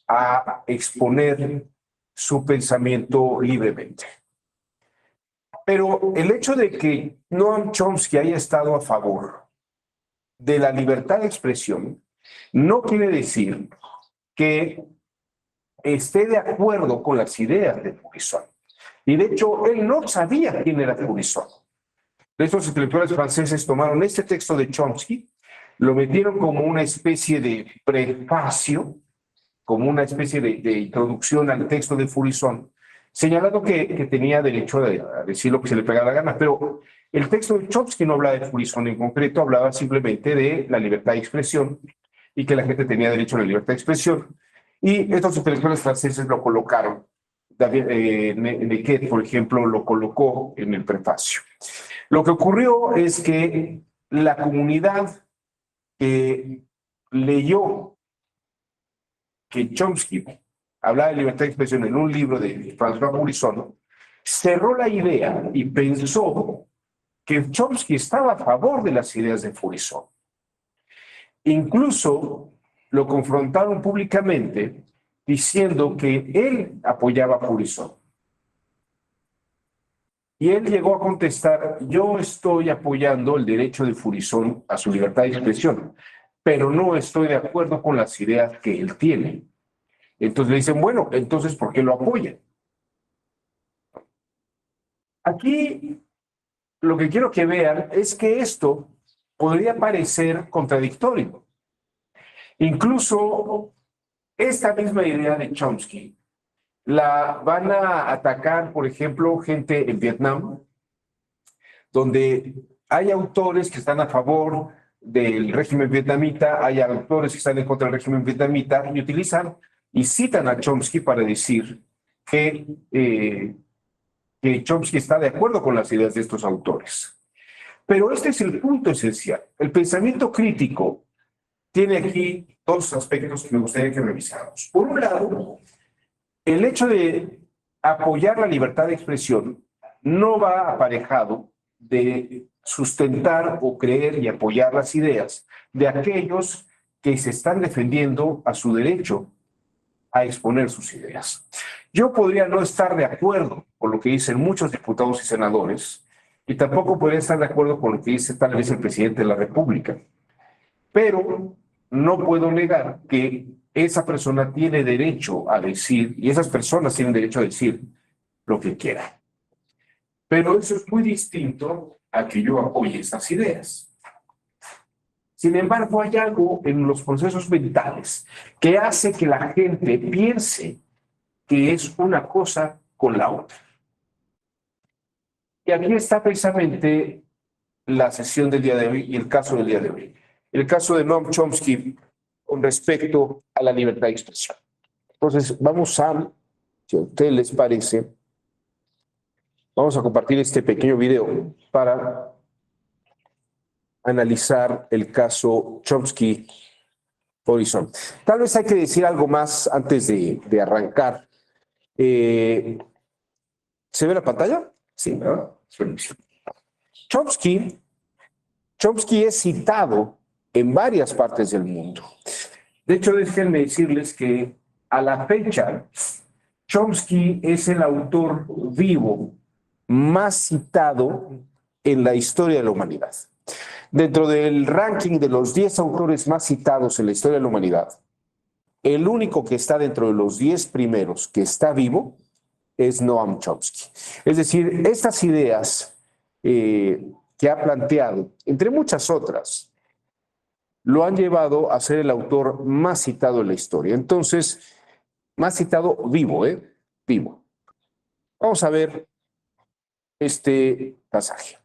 a exponer su pensamiento libremente. Pero el hecho de que Noam Chomsky haya estado a favor de la libertad de expresión no quiere decir que esté de acuerdo con las ideas de Faurisson. Y de hecho, él no sabía quién era Faurisson. Estos intelectuales franceses tomaron este texto de Chomsky, lo metieron como una especie de prefacio, como una especie de introducción al texto de Faurisson, señalando que tenía derecho a decir lo que se le pegara la gana. Pero el texto de Chomsky no hablaba de Faurisson en concreto, hablaba simplemente de la libertad de expresión y que la gente tenía derecho a la libertad de expresión. Y estos intelectuales franceses lo colocaron. David Nequet, por ejemplo, lo colocó en el prefacio. Lo que ocurrió es que la comunidad que leyó que Chomsky hablaba de libertad de expresión en un libro de François Faurisson, cerró la idea y pensó que Chomsky estaba a favor de las ideas de Faurisson. Incluso lo confrontaron públicamente diciendo que él apoyaba a Faurisson. Y él llegó a contestar: yo estoy apoyando el derecho de Faurisson a su libertad de expresión, pero no estoy de acuerdo con las ideas que él tiene. Entonces le dicen: bueno, entonces, ¿por qué lo apoyan? Aquí lo que quiero que vean es que esto podría parecer contradictorio. Incluso esta misma idea de Chomsky la van a atacar, por ejemplo, gente en Vietnam, donde hay autores que están a favor del régimen vietnamita, hay autores que están en contra del régimen vietnamita y utilizan y citan a Chomsky para decir que Chomsky está de acuerdo con las ideas de estos autores. Pero este es el punto esencial. El pensamiento crítico tiene aquí dos aspectos que me gustaría que revisáramos. Por un lado, el hecho de apoyar la libertad de expresión no va aparejado de sustentar o creer y apoyar las ideas de aquellos que se están defendiendo a su derecho a exponer sus ideas. Yo podría no estar de acuerdo con lo que dicen muchos diputados y senadores, y tampoco podría estar de acuerdo con lo que dice tal vez el presidente de la República, pero no puedo negar que esa persona tiene derecho a decir, y esas personas tienen derecho a decir lo que quieran. Pero eso es muy distinto a que yo apoye estas ideas. Sin embargo, hay algo en los procesos mentales que hace que la gente piense que es una cosa con la otra. Y aquí está precisamente la sesión del día de hoy y el caso del día de hoy. El caso de Noam Chomsky con respecto a la libertad de expresión. Entonces, vamos a, si a ustedes les parece, vamos a compartir este pequeño video para analizar el caso Chomsky-Faurisson. Tal vez hay que decir algo más antes de arrancar. ¿Se ve la pantalla? Sí, ¿verdad? Chomsky es citado en varias partes del mundo. De hecho, déjenme decirles que a la fecha, Chomsky es el autor vivo más citado en la historia de la humanidad. Dentro del ranking de los 10 autores más citados en la historia de la humanidad, el único que está dentro de los 10 primeros que está vivo es Noam Chomsky. Es decir, estas ideas que ha planteado, entre muchas otras, lo han llevado a ser el autor más citado en la historia. Entonces, más citado vivo, vivo. Vamos a ver este pasaje.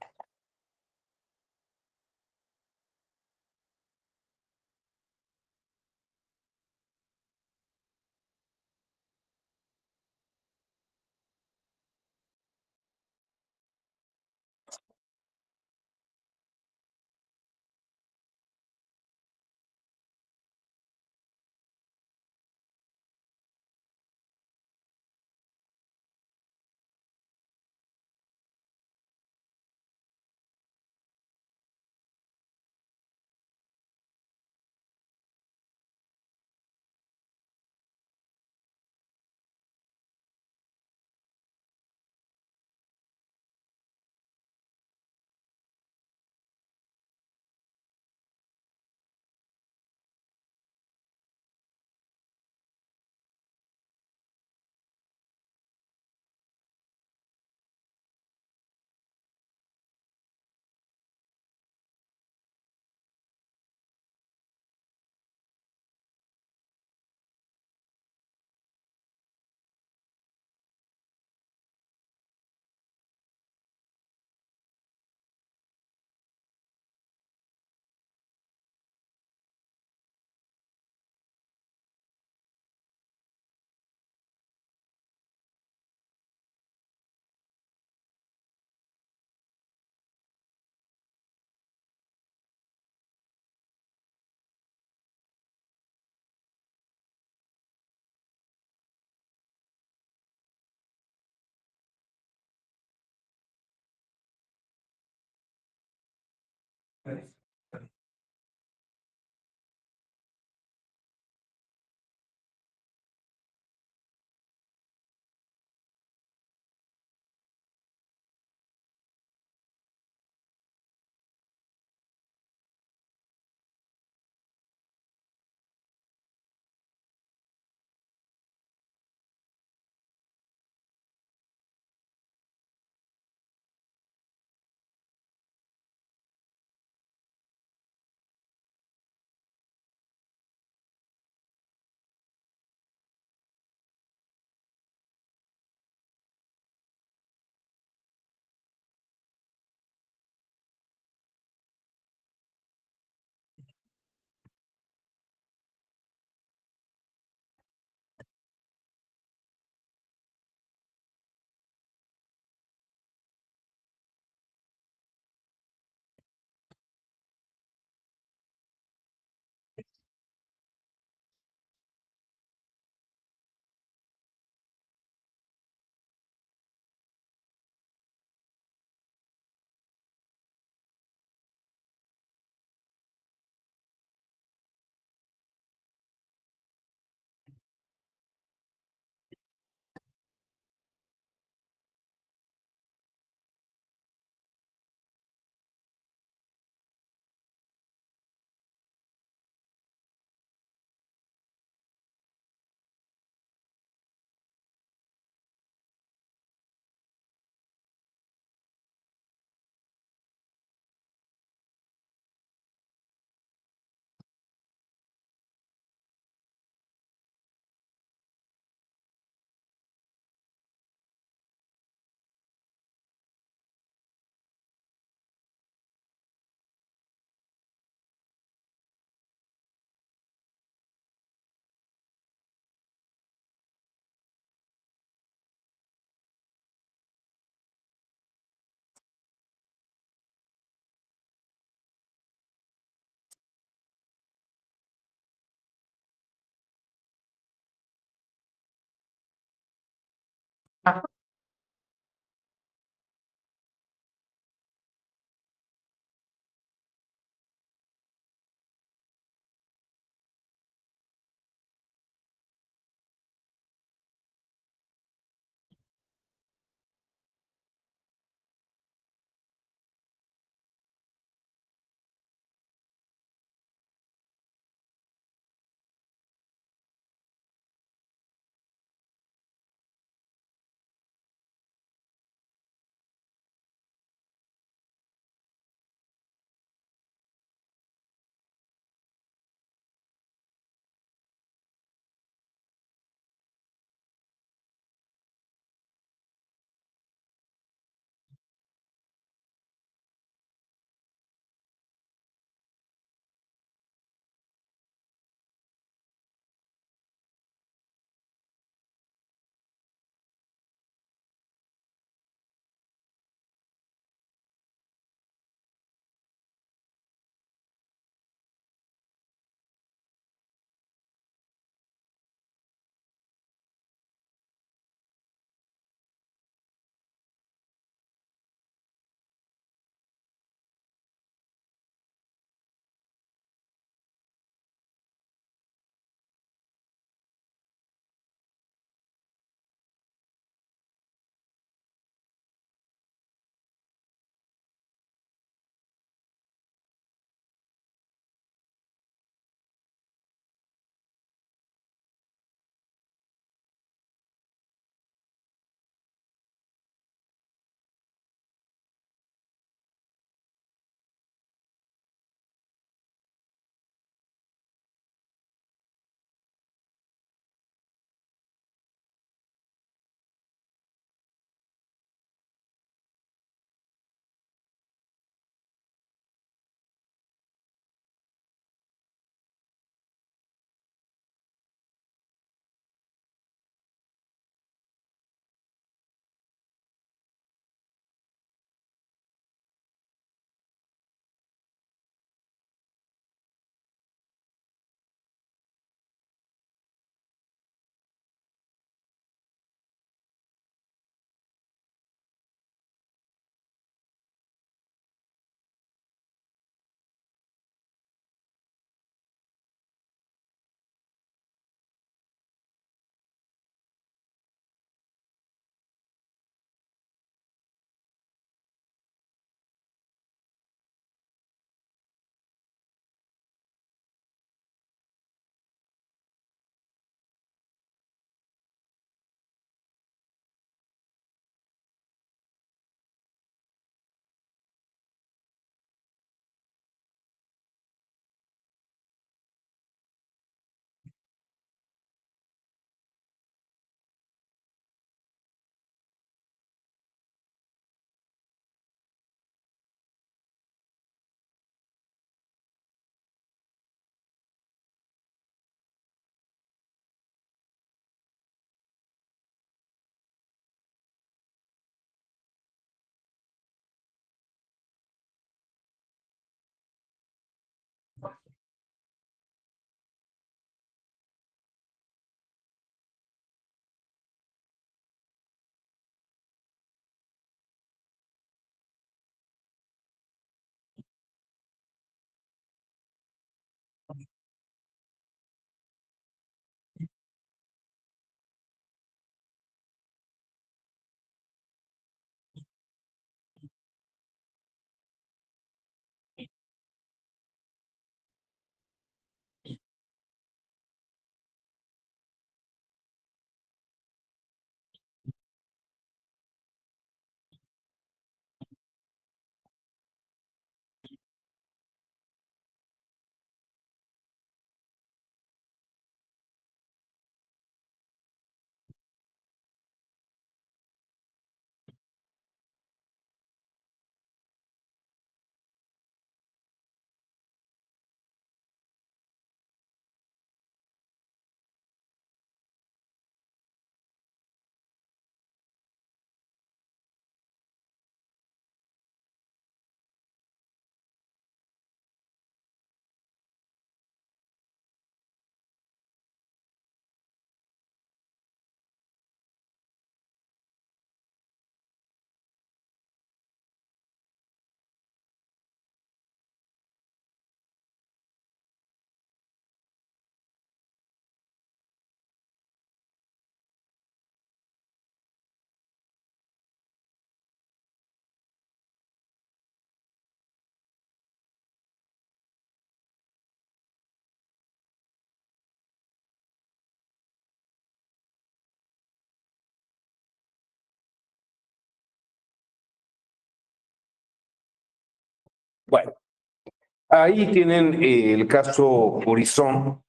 Ahí tienen el caso Horizon.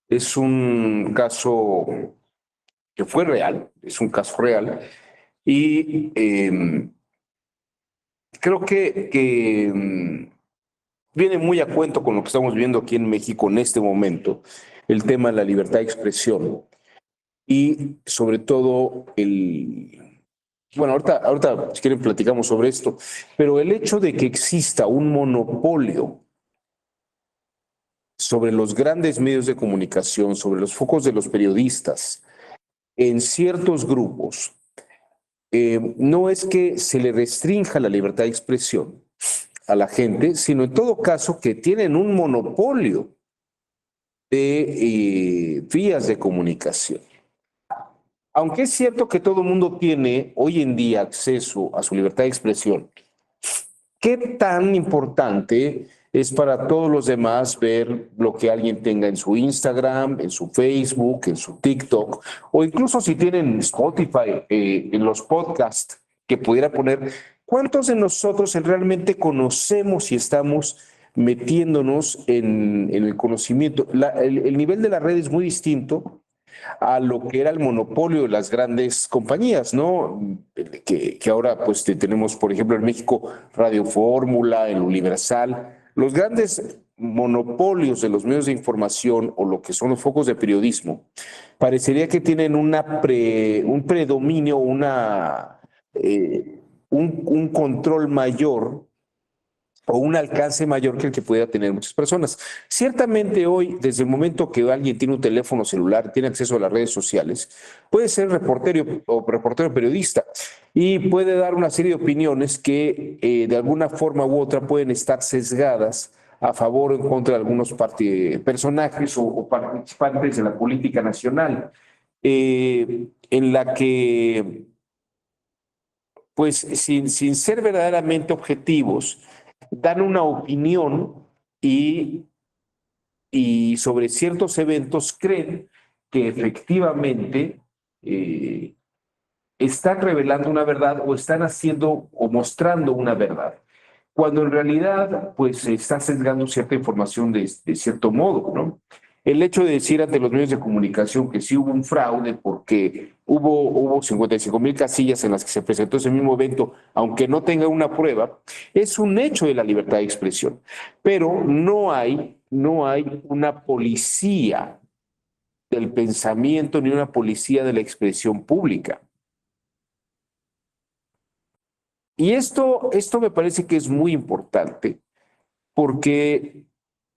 Es un caso que fue real, es un caso real. Y creo que viene muy a cuento con lo que estamos viendo aquí en México en este momento, el tema de la libertad de expresión y sobre todo bueno, ahorita si quieren platicamos sobre esto, pero el hecho de que exista un monopolio sobre los grandes medios de comunicación, sobre los focos de los periodistas en ciertos grupos, no es que se le restrinja la libertad de expresión a la gente, sino en todo caso que tienen un monopolio de vías de comunicación. Aunque es cierto que todo el mundo tiene hoy en día acceso a su libertad de expresión, ¿qué tan importante es para todos los demás ver lo que alguien tenga en su Instagram, en su Facebook, en su TikTok, o incluso si tienen Spotify, en los podcasts que pudiera poner? ¿Cuántos de nosotros realmente conocemos y estamos metiéndonos en el conocimiento? El nivel de la red es muy distinto a lo que era el monopolio de las grandes compañías, ¿no? Que ahora pues tenemos, por ejemplo, en México Radio Fórmula, el Universal, los grandes monopolios de los medios de información o lo que son los focos de periodismo, parecería que tienen un predominio, un control mayor o un alcance mayor que el que pudiera tener muchas personas. Ciertamente hoy, desde el momento que alguien tiene un teléfono celular, tiene acceso a las redes sociales, puede ser reportero o reportero periodista y puede dar una serie de opiniones que de alguna forma u otra pueden estar sesgadas a favor o en contra de algunos personajes o participantes de la política nacional, en la que, pues, sin ser verdaderamente objetivos, dan una opinión y, y sobre ciertos eventos creen que efectivamente eh, están revelando una verdad o están haciendo o mostrando una verdad, cuando en realidad pues se está sesgando cierta información de cierto modo, ¿no? El hecho de decir ante los medios de comunicación que sí hubo un fraude porque hubo 55,000 casillas en las que se presentó ese mismo evento, aunque no tenga una prueba, es un hecho de la libertad de expresión. Pero no hay una policía del pensamiento ni una policía de la expresión pública. Y esto me parece que es muy importante porque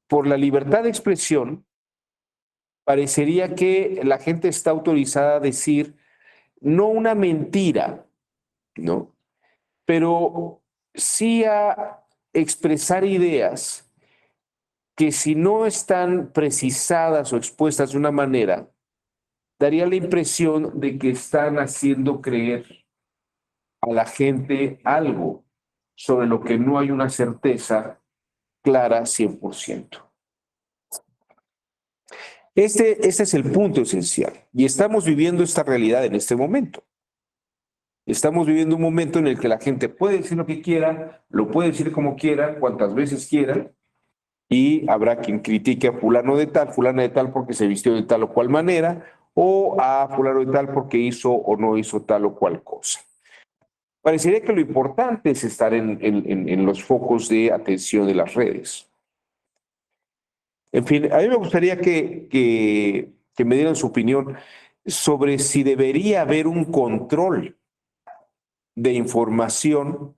por la libertad de expresión parecería que la gente está autorizada a decir no una mentira, ¿no? Pero sí a expresar ideas que si no están precisadas o expuestas de una manera, daría la impresión de que están haciendo creer a la gente algo sobre lo que no hay una certeza clara 100%. Este es el punto esencial y estamos viviendo esta realidad en este momento. Estamos viviendo un momento en el que la gente puede decir lo que quiera, lo puede decir como quiera, cuantas veces quiera, y habrá quien critique a fulano de tal, fulana de tal porque se vistió de tal o cual manera, o a fulano de tal porque hizo o no hizo tal o cual cosa. Parecería que lo importante es estar en los focos de atención de las redes. En fin, a mí me gustaría que me dieran su opinión sobre si debería haber un control de información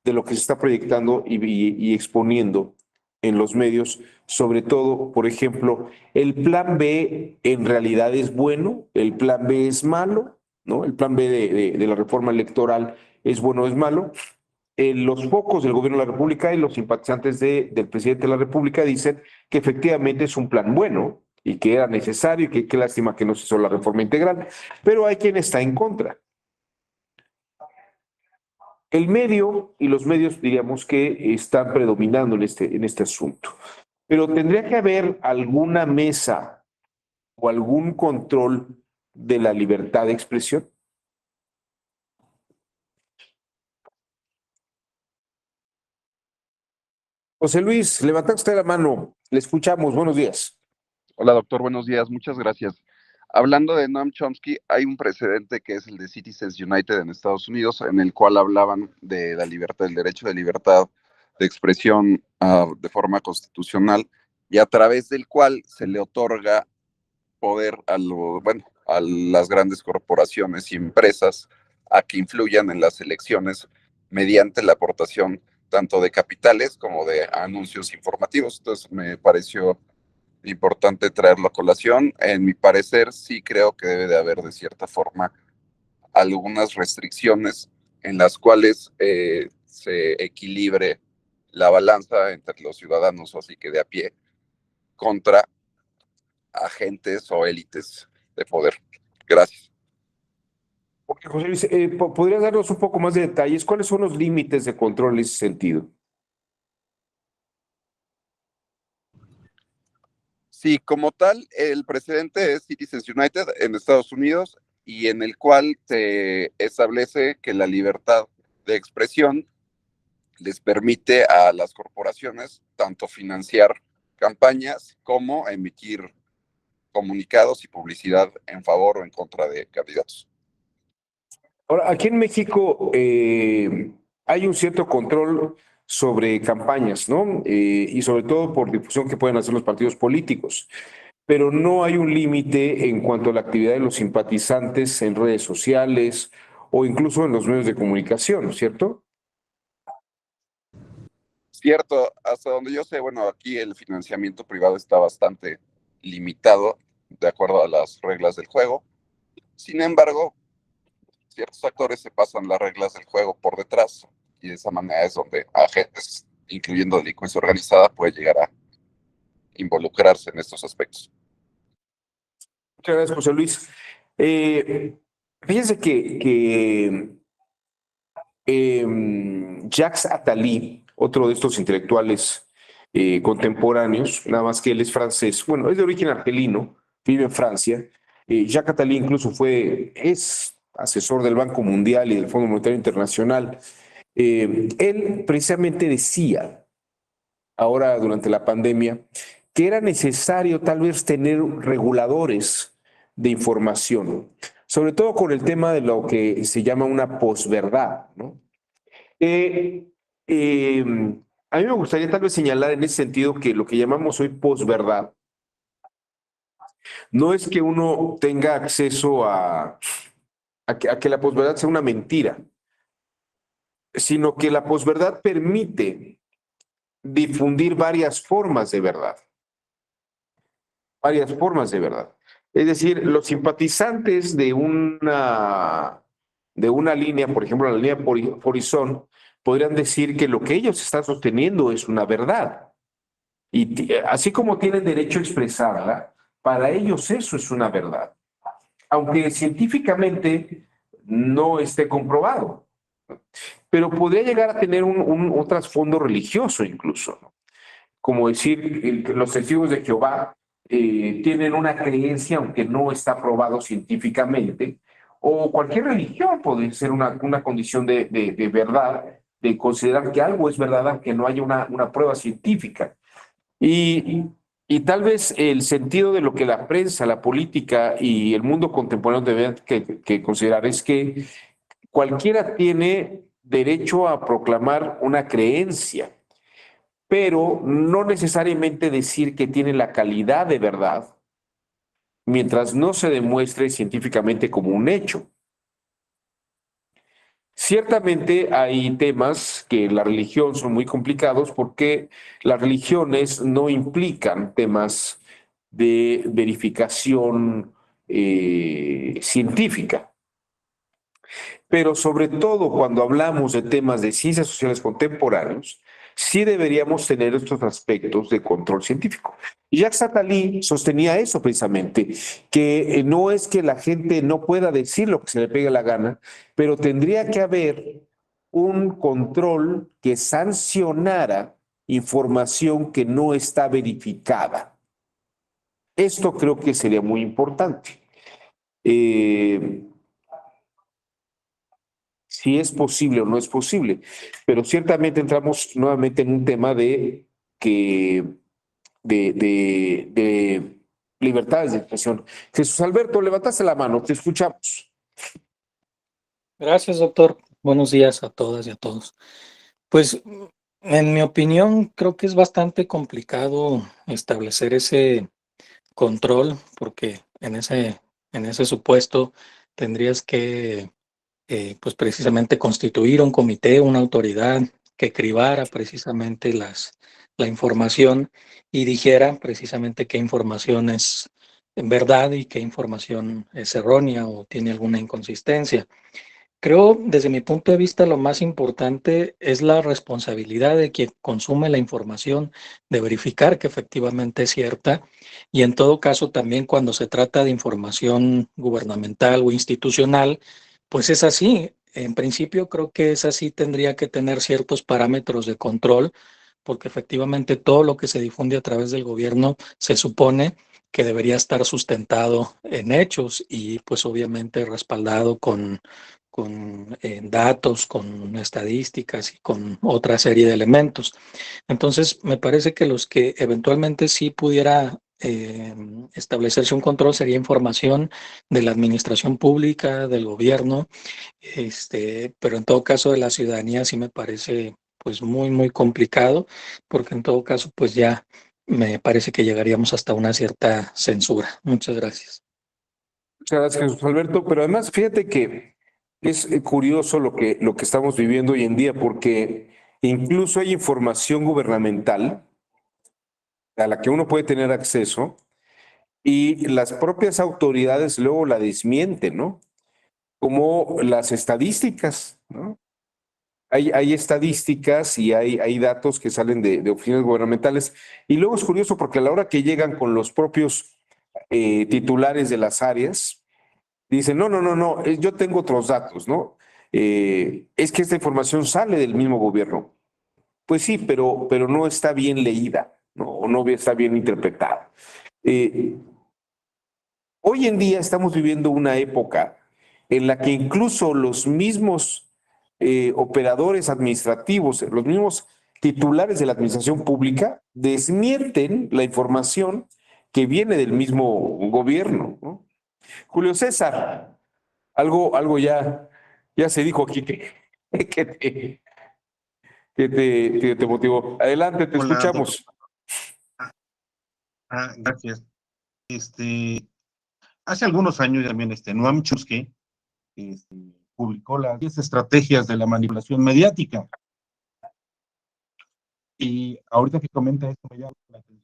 de lo que se está proyectando y exponiendo en los medios, sobre todo, por ejemplo, el plan B en realidad es bueno, el plan B es malo, ¿no? El plan B de la reforma electoral es bueno o es malo. Los focos del gobierno de la República y los simpatizantes del presidente de la República dicen que efectivamente es un plan bueno y que era necesario y que qué lástima que no se hizo la reforma integral, pero hay quien está en contra. El medio y los medios diríamos que están predominando en este asunto, pero tendría que haber alguna mesa o algún control de la libertad de expresión. José Luis, levanta usted la mano. Le escuchamos. Buenos días. Hola, doctor, buenos días, muchas gracias. Hablando de Noam Chomsky, hay un precedente que es el de Citizens United en Estados Unidos, en el cual hablaban de la libertad, del derecho de libertad de expresión de forma constitucional y a través del cual se le otorga poder a las grandes corporaciones y empresas a que influyan en las elecciones mediante la aportación tanto de capitales como de anuncios informativos. Entonces me pareció importante traerlo a colación. En mi parecer, sí creo que debe de haber de cierta forma algunas restricciones en las cuales se equilibre la balanza entre los ciudadanos, así que de a pie, contra agentes o élites de poder. Gracias. Porque, José Luis, ¿podrías darnos un poco más de detalles? ¿Cuáles son los límites de control en ese sentido? Sí, como tal, el precedente es Citizens United en Estados Unidos y en el cual se establece que la libertad de expresión les permite a las corporaciones tanto financiar campañas como emitir comunicados y publicidad en favor o en contra de candidatos. Ahora, aquí en México hay un cierto control sobre campañas, ¿no? Y sobre todo por difusión que pueden hacer los partidos políticos, pero no hay un límite en cuanto a la actividad de los simpatizantes en redes sociales o incluso en los medios de comunicación, ¿cierto? Cierto, hasta donde yo sé, bueno, aquí el financiamiento privado está bastante limitado de acuerdo a las reglas del juego. Sin embargo, ciertos actores se pasan las reglas del juego por detrás y de esa manera es donde agentes, incluyendo delincuencia organizada, puede llegar a involucrarse en estos aspectos. Muchas gracias, José Luis. Fíjense que Jacques Attali, otro de estos intelectuales contemporáneos, nada más que él es francés, bueno, es de origen argelino, vive en Francia. Jacques Attali incluso es asesor del Banco Mundial y del Fondo Monetario Internacional. Él precisamente decía, ahora durante la pandemia, que era necesario tal vez tener reguladores de información, sobre todo con el tema de lo que se llama una posverdad, ¿no? Eh, eh, a mí me gustaría tal vez señalar en ese sentido que lo que llamamos hoy posverdad no es que uno tenga acceso a que la posverdad sea una mentira, sino que la posverdad permite difundir varias formas de verdad. Es decir, los simpatizantes de una línea, por ejemplo, la línea Horizon, podrían decir que lo que ellos están sosteniendo es una verdad. Y así como tienen derecho a expresarla, para ellos eso es una verdad, aunque científicamente no esté comprobado, pero podría llegar a tener un trasfondo religioso incluso, ¿no? Como decir, los testigos de Jehová tienen una creencia, aunque no está probado científicamente, o cualquier religión puede ser una condición de verdad, de considerar que algo es verdad, aunque no haya una prueba científica. Y, y tal vez el sentido de lo que la prensa, la política y el mundo contemporáneo deben que considerar es que cualquiera tiene derecho a proclamar una creencia, pero no necesariamente decir que tiene la calidad de verdad mientras no se demuestre científicamente como un hecho. Ciertamente hay temas que en la religión son muy complicados porque las religiones no implican temas de verificación científica. Pero sobre todo cuando hablamos de temas de ciencias sociales contemporáneos, sí deberíamos tener estos aspectos de control científico. Y Jacques Attali sostenía eso precisamente, que no es que la gente no pueda decir lo que se le pegue la gana, pero tendría que haber un control que sancionara información que no está verificada. Esto creo que sería muy importante. Eh, si es posible o no es posible, pero ciertamente entramos nuevamente en un tema de que de libertades de expresión. Jesús Alberto, levantaste la mano, te escuchamos. Gracias, doctor. Buenos días a todas y a todos. Pues, en mi opinión, creo que es bastante complicado establecer ese control, porque en ese supuesto tendrías que, pues precisamente constituir un comité, una autoridad que cribara precisamente la información y dijera precisamente qué información es en verdad y qué información es errónea o tiene alguna inconsistencia. Creo, desde mi punto de vista, lo más importante es la responsabilidad de quien consume la información, de verificar que efectivamente es cierta y en todo caso también cuando se trata de información gubernamental o institucional, pues es así. En principio creo que es así, tendría que tener ciertos parámetros de control, porque efectivamente todo lo que se difunde a través del gobierno se supone que debería estar sustentado en hechos y pues obviamente respaldado con datos, con estadísticas y con otra serie de elementos. Entonces, me parece que los que eventualmente sí pudiera establecerse un control sería información de la administración pública, del gobierno, pero en todo caso de la ciudadanía sí me parece pues muy complicado, porque en todo caso pues ya me parece que llegaríamos hasta una cierta censura. Muchas gracias. Muchas gracias, Jesús Alberto. Pero además, fíjate que es curioso lo que estamos viviendo hoy en día, porque incluso hay información gubernamental a la que uno puede tener acceso y las propias autoridades luego la desmienten, ¿no? Como las estadísticas, ¿no? Hay estadísticas y hay datos que salen de oficinas gubernamentales. Y luego es curioso porque a la hora que llegan con los propios titulares de las áreas, dicen, no, yo tengo otros datos, ¿no? Es que esta información sale del mismo gobierno. Pues sí, pero no está bien leída, ¿no? O no está bien interpretada. Eh, Hoy en día estamos viviendo una época en la que incluso los mismos operadores administrativos, los mismos titulares de la administración pública, desmienten la información que viene del mismo gobierno, ¿no? Julio César, algo ya se dijo aquí que te, que te motivó. Adelante, te Hola, doctor. escuchamos. Gracias. Hace algunos años también Noam Chomsky este, publicó las 10 estrategias de la manipulación mediática. Y ahorita que comenta esto me llama la atención.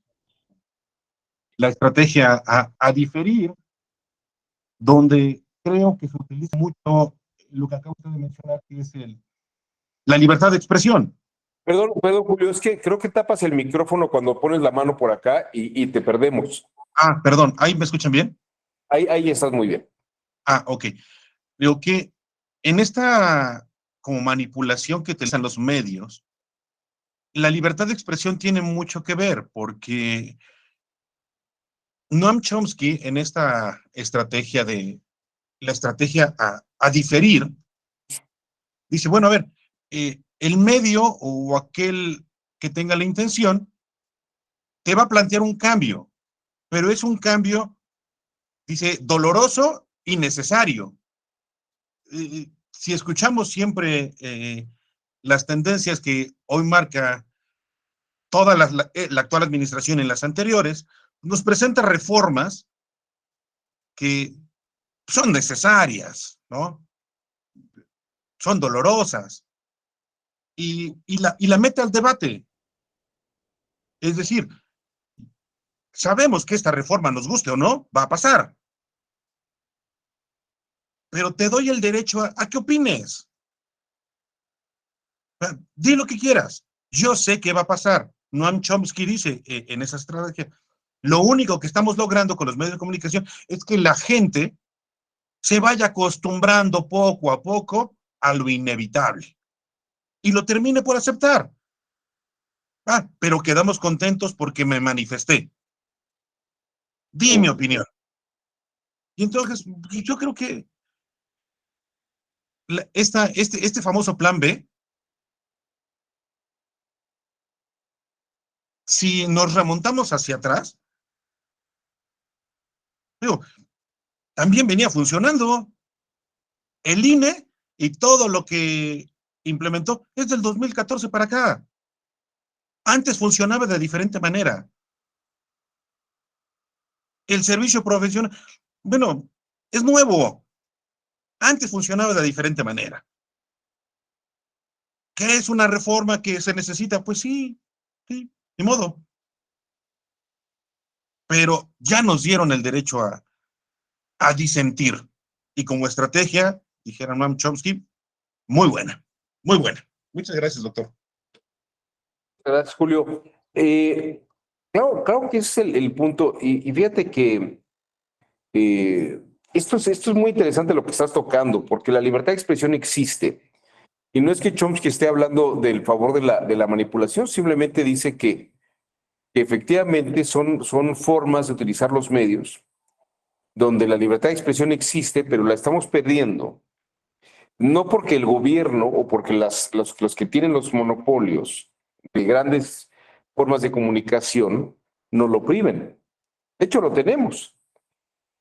La estrategia a diferir, donde creo que se utiliza mucho lo que acabo de mencionar, que es la libertad de expresión. Perdón, Julio, es que creo que tapas el micrófono cuando pones la mano por acá y te perdemos. Perdón, ¿ahí me escuchan bien? Ahí estás muy bien. Ok. Creo que en esta como manipulación que utilizan los medios, la libertad de expresión tiene mucho que ver, porque Noam Chomsky en esta estrategia la estrategia a diferir, dice, bueno, a ver, el medio o aquel que tenga la intención te va a plantear un cambio, pero es un cambio, dice, doloroso y necesario. Si escuchamos siempre las tendencias que hoy marca toda la actual administración en las anteriores, nos presenta reformas que son necesarias, ¿no? Son dolorosas y la mete al debate. Es decir, sabemos que esta reforma, nos guste o no, va a pasar, pero te doy el derecho a que opines. Di lo que quieras. Yo sé que va a pasar. Noam Chomsky dice en esa estrategia, lo único que estamos logrando con los medios de comunicación es que la gente se vaya acostumbrando poco a poco a lo inevitable y lo termine por aceptar. Pero quedamos contentos porque me manifesté. Di mi opinión. Y entonces, yo creo que este famoso plan B si nos remontamos hacia atrás, digo, también venía funcionando. El INE y todo lo que implementó es del 2014 para acá. Antes funcionaba de diferente manera. El servicio profesional, bueno, es nuevo. Antes funcionaba de diferente manera. ¿Qué es una reforma que se necesita? Pues sí, ni modo. Pero ya nos dieron el derecho a disentir. Y como estrategia, dijera Noam Chomsky, muy buena, muy buena. Muchas gracias, doctor. Gracias, Julio. Claro que ese es el punto. Y fíjate que esto es muy interesante lo que estás tocando, porque la libertad de expresión existe. Y no es que Chomsky esté hablando del favor de la manipulación, simplemente dice que efectivamente son formas de utilizar los medios donde la libertad de expresión existe, pero la estamos perdiendo. No porque el gobierno o porque los que tienen los monopolios de grandes formas de comunicación nos lo priven. De hecho, lo tenemos.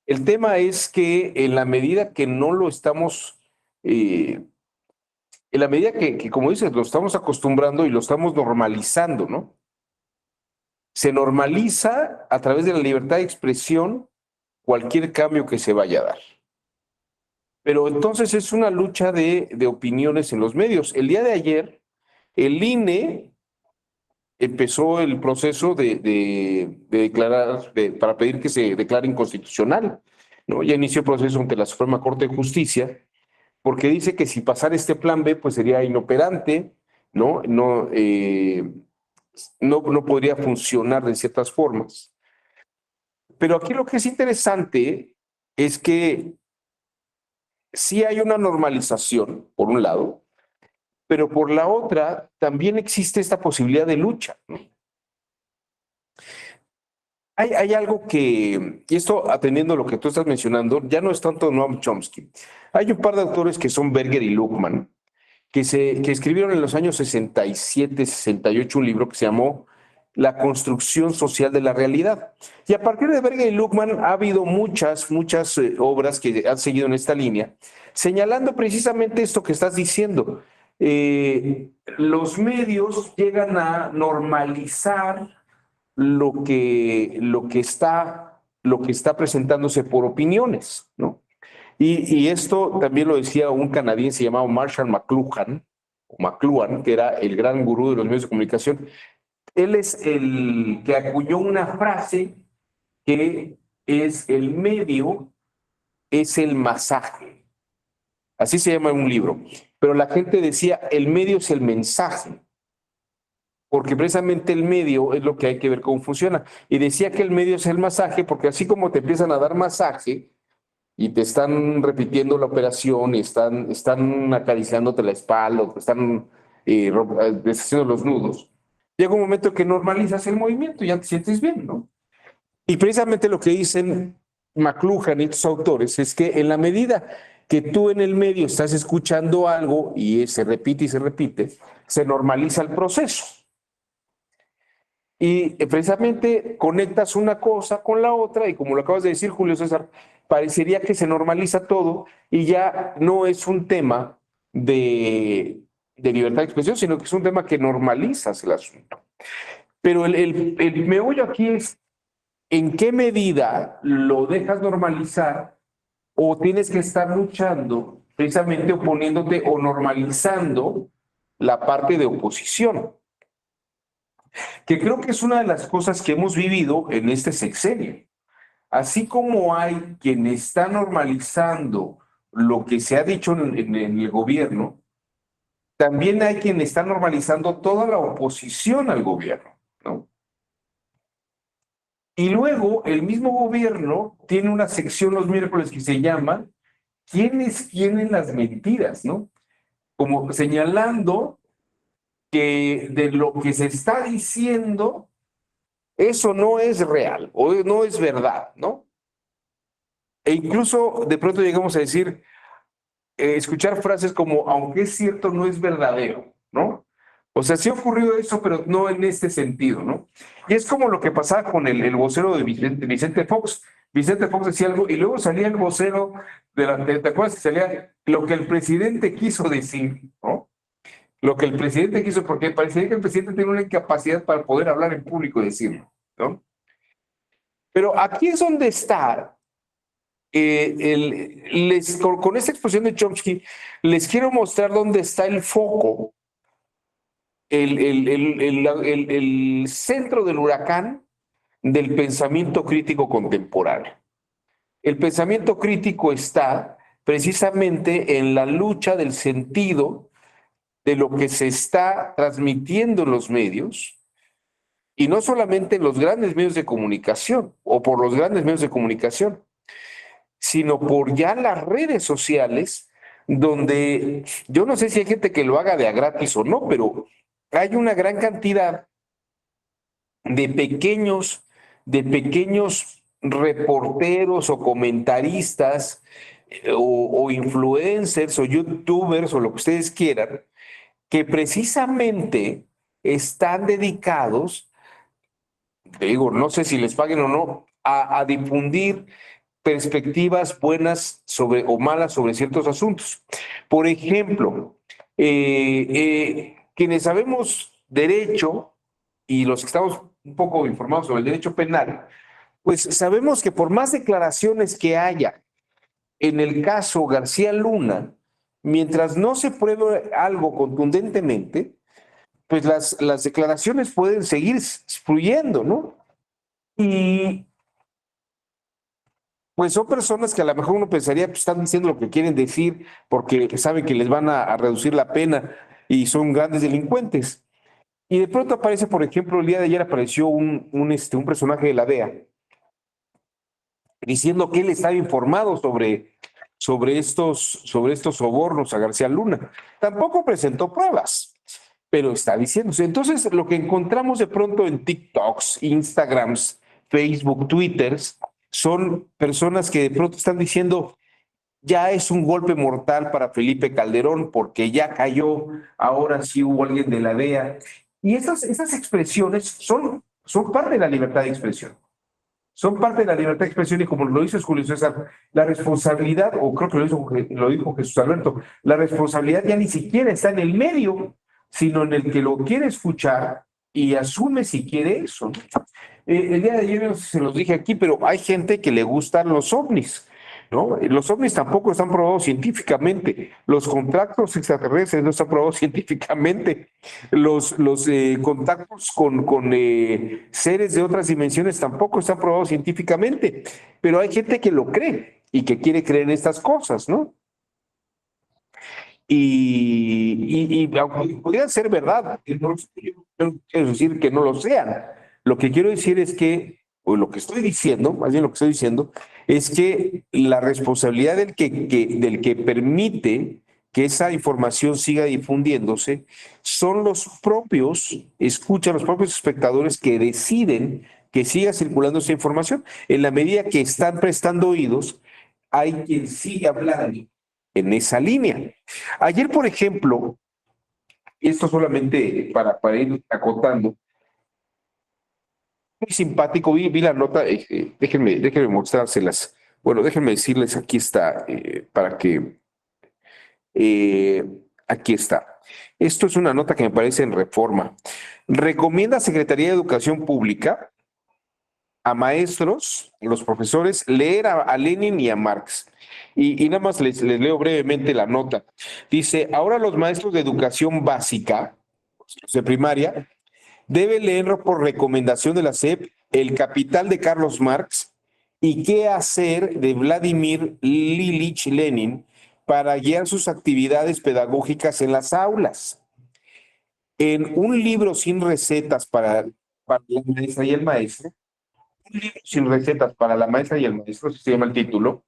El tema es que en la medida que no lo estamos, en la medida que, como dices, lo estamos acostumbrando y lo estamos normalizando, ¿no? Se normaliza a través de la libertad de expresión cualquier cambio que se vaya a dar. Pero entonces es una lucha de opiniones en los medios. El día de ayer, el INE empezó el proceso de declarar, para pedir que se declare inconstitucional, ¿no? Ya inició el proceso ante la Suprema Corte de Justicia, porque dice que si pasara este plan B, pues sería inoperante, ¿no? No podría funcionar de ciertas formas. Pero aquí lo que es interesante es que sí hay una normalización, por un lado, pero por la otra también existe esta posibilidad de lucha, ¿no? Hay algo que, y esto atendiendo a lo que tú estás mencionando, ya no es tanto Noam Chomsky. Hay un par de autores que son Berger y Luckmann, que escribieron en los años 67, 68 un libro que se llamó La construcción social de la realidad. Y a partir de Berger y Luckmann ha habido muchas obras que han seguido en esta línea, señalando precisamente esto que estás diciendo. Los medios llegan a normalizar lo que está presentándose por opiniones, ¿no? Y esto también lo decía un canadiense llamado Marshall McLuhan, que era el gran gurú de los medios de comunicación. Él es el que acuñó una frase que es el medio es el masaje. Así se llama en un libro. Pero la gente decía, el medio es el mensaje, porque precisamente el medio es lo que hay que ver cómo funciona. Y decía que el medio es el masaje, porque así como te empiezan a dar masaje y te están repitiendo la operación y están acariciándote la espalda, o te están deshaciendo los nudos, llega un momento que normalizas el movimiento y ya te sientes bien, ¿no? Y precisamente lo que dicen McLuhan y estos autores es que en la medida que tú en el medio estás escuchando algo y se repite y se normaliza el proceso. Y precisamente conectas una cosa con la otra y como lo acabas de decir, Julio César, parecería que se normaliza todo y ya no es un tema de libertad de expresión, sino que es un tema que normalizas el asunto. Pero el meollo aquí es en qué medida lo dejas normalizar o tienes que estar luchando, precisamente oponiéndote o normalizando la parte de oposición, que creo que es una de las cosas que hemos vivido en este sexenio. Así como hay quien está normalizando lo que se ha dicho en el gobierno, también hay quien está normalizando toda la oposición al gobierno, ¿no? Y luego el mismo gobierno tiene una sección los miércoles que se llama ¿Quiénes tienen las mentiras, no? Como señalando que de lo que se está diciendo, eso no es real o no es verdad, ¿no? E incluso de pronto llegamos a decir, escuchar frases como, aunque es cierto, no es verdadero, ¿no? O sea, sí ha ocurrido eso, pero no en este sentido, ¿no? Y es como lo que pasaba con el vocero de Vicente Fox. Vicente Fox decía algo y luego salía el vocero ¿te acuerdas que salía lo que el presidente quiso decir, ¿no? Lo que el presidente quiso, porque parecía que el presidente tiene una incapacidad para poder hablar en público y decirlo, ¿no? Pero aquí es donde está, con esta exposición de Chomsky, les quiero mostrar dónde está el foco, el centro del huracán del pensamiento crítico contemporáneo. El pensamiento crítico está precisamente en la lucha del sentido de lo que se está transmitiendo en los medios, y no solamente en los grandes medios de comunicación o por los grandes medios de comunicación, sino por ya las redes sociales, donde yo no sé si hay gente que lo haga de a gratis o no, pero hay una gran cantidad de pequeños reporteros o comentaristas o influencers o youtubers o lo que ustedes quieran, que precisamente están dedicados, digo, no sé si les paguen o no, a difundir perspectivas buenas sobre o malas sobre ciertos asuntos. Por ejemplo, quienes sabemos derecho y los que estamos un poco informados sobre el derecho penal, pues sabemos que por más declaraciones que haya en el caso García Luna, mientras no se pruebe algo contundentemente, pues las declaraciones pueden seguir fluyendo, ¿no? Y pues son personas que a lo mejor uno pensaría que están diciendo lo que quieren decir porque saben que les van a reducir la pena y son grandes delincuentes. Y de pronto aparece, por ejemplo, el día de ayer apareció un personaje de la DEA diciendo que él estaba informado sobre estos sobornos a García Luna. Tampoco presentó pruebas, pero está diciéndose. Entonces, lo que encontramos de pronto en TikToks, Instagrams, Facebook, Twitters, son personas que de pronto están diciendo, ya es un golpe mortal para Felipe Calderón porque ya cayó, ahora sí hubo alguien de la DEA. Y esas expresiones son parte de la libertad de expresión. Son parte de la libertad de expresión y como lo dice Julio César, la responsabilidad, o creo que lo dijo Jesús Alberto, la responsabilidad ya ni siquiera está en el medio, sino en el que lo quiere escuchar y asume si quiere eso. El día de ayer no sé si se los dije aquí, pero hay gente que le gustan los ovnis, ¿no? Los ovnis tampoco están probados científicamente. Los contactos extraterrestres no están probados científicamente. Los contactos con seres de otras dimensiones tampoco están probados científicamente. Pero hay gente que lo cree y que quiere creer en estas cosas, ¿no? Y aunque podrían ser verdad, no quiero decir que no lo sean. Lo que quiero decir es que, o lo que estoy diciendo, más bien lo que estoy diciendo, es que la responsabilidad del que permite que esa información siga difundiéndose son los propios, los propios espectadores que deciden que siga circulando esa información. En la medida que están prestando oídos, hay quien sigue hablando en esa línea. Ayer, por ejemplo, esto solamente para ir acotando, muy simpático, vi la nota, déjenme mostrárselas. Bueno, déjenme decirles, aquí está, aquí está. Esto es una nota que me parece en Reforma. Recomienda a Secretaría de Educación Pública a maestros, a los profesores, leer a Lenin y a Marx. Y nada más les leo brevemente la nota. Dice, ahora los maestros de educación básica, los de primaria, deben leer por recomendación de la SEP El Capital de Carlos Marx y Qué hacer de Vladimir Ilich Lenin para guiar sus actividades pedagógicas en las aulas. En un libro sin recetas para la maestra y el maestro, un libro sin recetas para la maestra y el maestro, así se llama el título,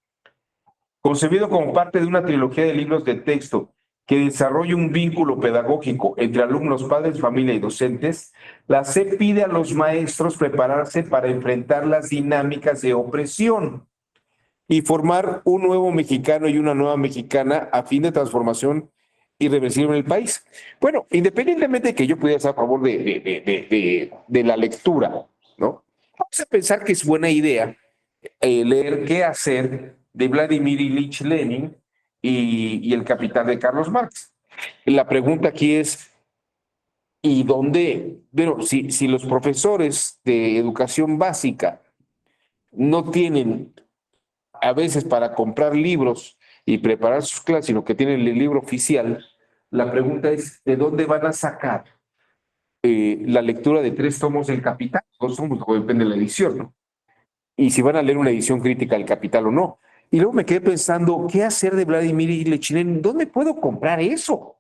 concebido como parte de una trilogía de libros de texto que desarrolla un vínculo pedagógico entre alumnos, padres, familia y docentes, la SEP pide a los maestros prepararse para enfrentar las dinámicas de opresión y formar un nuevo mexicano y una nueva mexicana a fin de transformación irreversible en el país. Bueno, independientemente de que yo pudiera estar a favor de la lectura, ¿no? Vamos a pensar que es buena idea leer Qué hacer de Vladimir Ilich Lenin y El Capital de Carlos Marx. La pregunta aquí es, ¿y dónde? Pero si los profesores de educación básica no tienen a veces para comprar libros y preparar sus clases, sino que tienen el libro oficial, la pregunta es, ¿de dónde van a sacar la lectura de 3 tomos del Capital? 2 tomos, depende de la edición, ¿no? Y si van a leer una edición crítica del Capital o no. Y luego me quedé pensando, ¿qué hacer de Vladimir Ilich Lenin? ¿Dónde puedo comprar eso?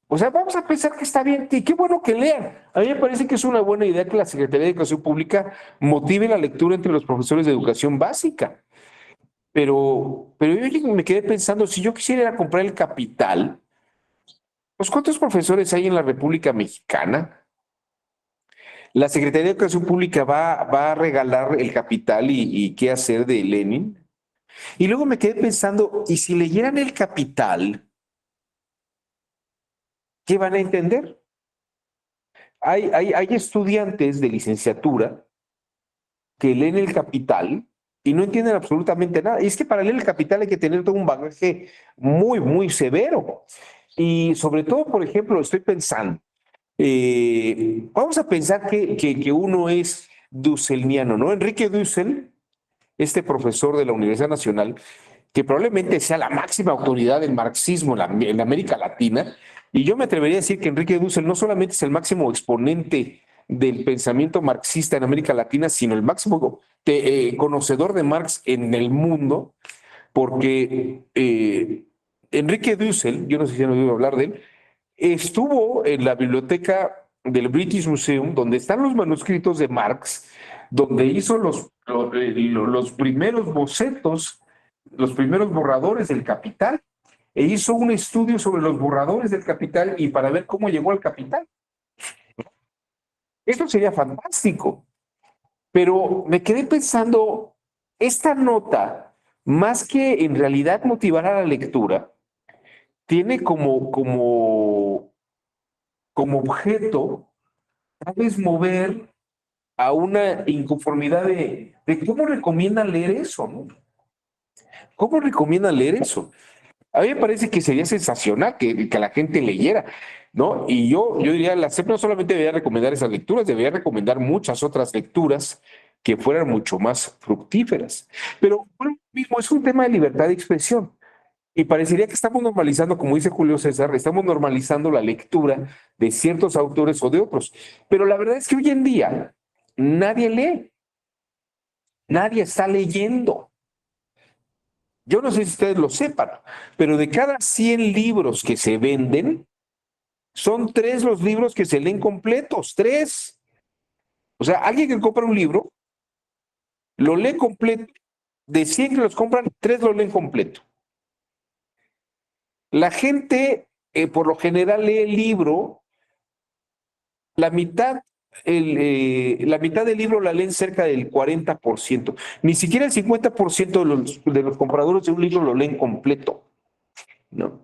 O sea, vamos a pensar que está bien, que qué bueno que lean. A mí me parece que es una buena idea que la Secretaría de Educación Pública motive la lectura entre los profesores de educación básica. Pero yo me quedé pensando, si yo quisiera ir a comprar el Capital, pues ¿cuántos profesores hay en la República Mexicana? La Secretaría de Educación Pública va a regalar el Capital y qué hacer de Lenin. Y luego me quedé pensando, ¿y si leyeran el Capital, qué van a entender? Hay estudiantes de licenciatura que leen el Capital y no entienden absolutamente nada. Y es que para leer el Capital hay que tener todo un bagaje muy, muy severo. Y sobre todo, por ejemplo, estoy pensando, vamos a pensar que uno es dusseliano, ¿no? Enrique Dussel, este profesor de la Universidad Nacional, que probablemente sea la máxima autoridad del marxismo en América Latina, y yo me atrevería a decir que Enrique Dussel no solamente es el máximo exponente del pensamiento marxista en América Latina, sino el máximo conocedor de Marx en el mundo, porque Enrique Dussel, yo no sé si han oído hablar de él, estuvo en la biblioteca del British Museum, donde están los manuscritos de Marx, donde hizo los primeros bocetos, los primeros borradores del Capital, e hizo un estudio sobre los borradores del Capital y para ver cómo llegó al Capital. Esto sería fantástico, pero me quedé pensando, esta nota, más que en realidad motivar a la lectura, tiene como objeto tal vez mover a una inconformidad de cómo recomiendan leer eso, ¿no? ¿Cómo recomiendan leer eso? A mí me parece que sería sensacional que la gente leyera, ¿no? Y yo diría, la SEP no solamente debería recomendar esas lecturas, debería recomendar muchas otras lecturas que fueran mucho más fructíferas. Pero por lo mismo, es un tema de libertad de expresión. Y parecería que estamos normalizando, como dice Julio César, estamos normalizando la lectura de ciertos autores o de otros. Pero la verdad es que hoy en día nadie lee, nadie está leyendo. Yo no sé si ustedes lo sepan, pero de cada 100 libros que se venden, son 3 los libros que se leen completos, 3. O sea, alguien que compra un libro, lo lee completo, de 100 que los compran, 3 lo leen completo. La gente, por lo general, lee el libro, la mitad, la mitad del libro la leen cerca del 40%. Ni siquiera el 50% de los compradores de un libro lo leen completo, ¿no?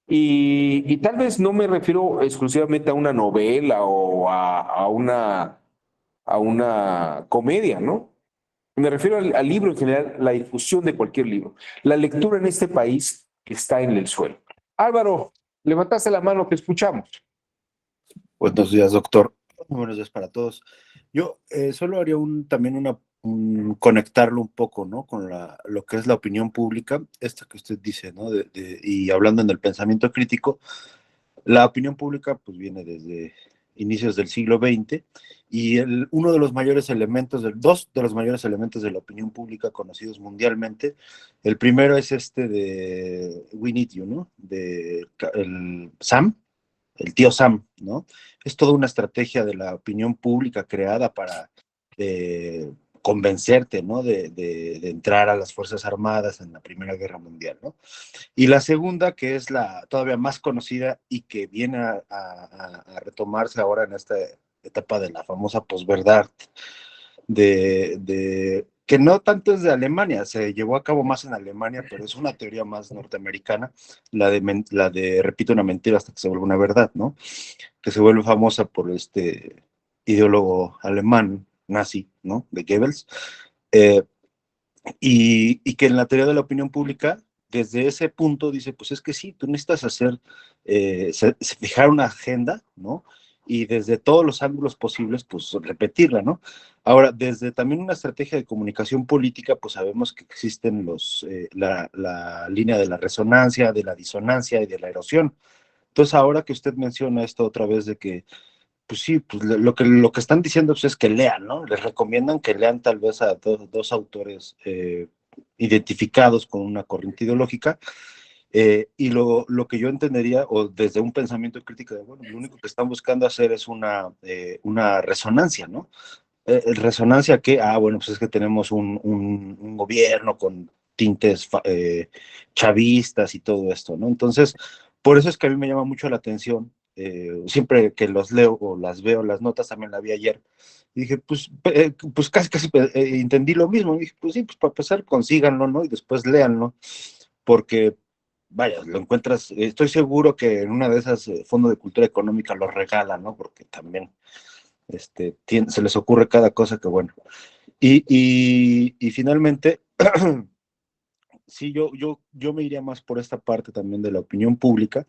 Y tal vez no me refiero exclusivamente a una novela o a una comedia, ¿no? Me refiero al libro en general, la difusión de cualquier libro. La lectura en este país está en el suelo. Álvaro, levantaste la mano, te escuchamos. Buenos días, doctor. Buenos días para todos. Yo solo haría conectarlo un poco, ¿no? Con lo que es la opinión pública, esto que usted dice, ¿no? Y hablando en el pensamiento crítico, la opinión pública pues viene desde inicios del siglo XX y uno de los mayores elementos, dos de los mayores elementos de la opinión pública conocidos mundialmente, el primero es este de We Need You, ¿no? El tío Sam, ¿no? Es toda una estrategia de la opinión pública creada para convencerte, ¿no? De entrar a las Fuerzas Armadas en la Primera Guerra Mundial, ¿no? Y la segunda, que es la todavía más conocida y que viene a retomarse ahora en esta etapa de la famosa posverdad, que no tanto es de Alemania, se llevó a cabo más en Alemania, pero es una teoría más norteamericana, repito una mentira hasta que se vuelve una verdad, ¿no? Que se vuelve famosa por este ideólogo alemán nazi, ¿no? De Goebbels, y que en la teoría de la opinión pública, desde ese punto dice, pues es que sí, tú necesitas fijar una agenda, ¿no? Y desde todos los ángulos posibles, pues repetirla, ¿no? Ahora, desde también una estrategia de comunicación política, pues sabemos que existen la línea de la resonancia, de la disonancia y de la erosión. Entonces, ahora que usted menciona esto otra vez de que pues sí, pues lo que están diciendo pues, es que lean, ¿no? Les recomiendan que lean tal vez a dos autores identificados con una corriente ideológica, y lo que yo entendería, o desde un pensamiento crítico, de, bueno, lo único que están buscando hacer es una resonancia, ¿no? ¿Resonancia qué? Bueno, pues es que tenemos un gobierno con tintes chavistas y todo esto, ¿no? Entonces, por eso es que a mí me llama mucho la atención, siempre que los leo o las veo, las notas, también la vi ayer, y dije, pues casi entendí lo mismo, y dije, pues sí, pues para empezar, consíganlo, ¿no? Y después léanlo, porque, vaya, lo encuentras, estoy seguro que en una de esas Fondo de Cultura Económica lo regalan, ¿no? Porque también se les ocurre cada cosa que bueno. Y finalmente, sí, yo me iría más por esta parte también de la opinión pública,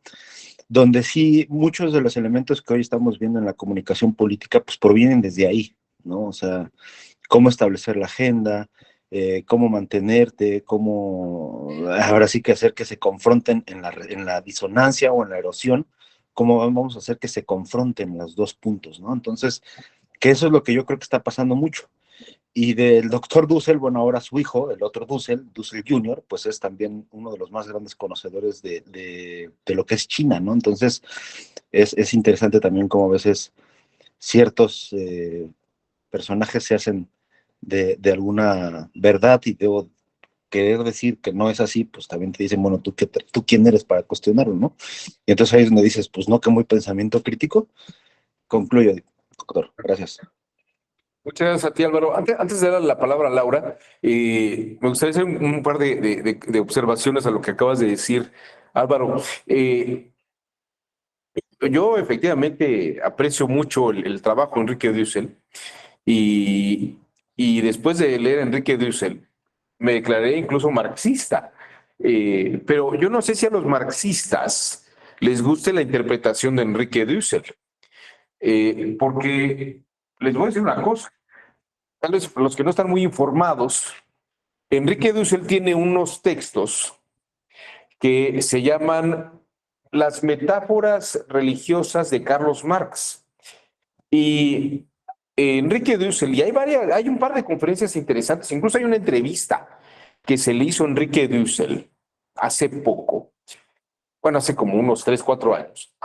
donde sí muchos de los elementos que hoy estamos viendo en la comunicación política, pues provienen desde ahí, ¿no? O sea, cómo establecer la agenda, cómo mantenerte, cómo ahora sí que hacer que se confronten en la disonancia o en la erosión, cómo vamos a hacer que se confronten los dos puntos, ¿no? Entonces, que eso es lo que yo creo que está pasando mucho. Y del doctor Dussel, bueno, ahora su hijo, el otro Dussel Jr., pues es también uno de los más grandes conocedores de lo que es China, ¿no? Entonces, es interesante también cómo a veces ciertos personajes se hacen de alguna verdad y debo querer decir que no es así, pues también te dicen, bueno, ¿tú quién eres para cuestionarlo, no? Y entonces ahí es donde dices, pues no, que muy pensamiento crítico. Concluyo, doctor. Gracias. Muchas gracias a ti, Álvaro. Antes de dar la palabra a Laura, me gustaría hacer un par de observaciones a lo que acabas de decir, Álvaro. Yo efectivamente aprecio mucho el trabajo de Enrique Dussel y, y después de leer a Enrique Dussel me declaré incluso marxista. Pero yo no sé si a los marxistas les guste la interpretación de Enrique Dussel, porque les voy a decir una cosa. Tal vez los que no están muy informados, Enrique Dussel tiene unos textos que se llaman Las metáforas religiosas de Carlos Marx. Y Enrique Dussel, y hay un par de conferencias interesantes, incluso hay una entrevista que se le hizo a Enrique Dussel hace poco, bueno, hace como unos 3, 4 años,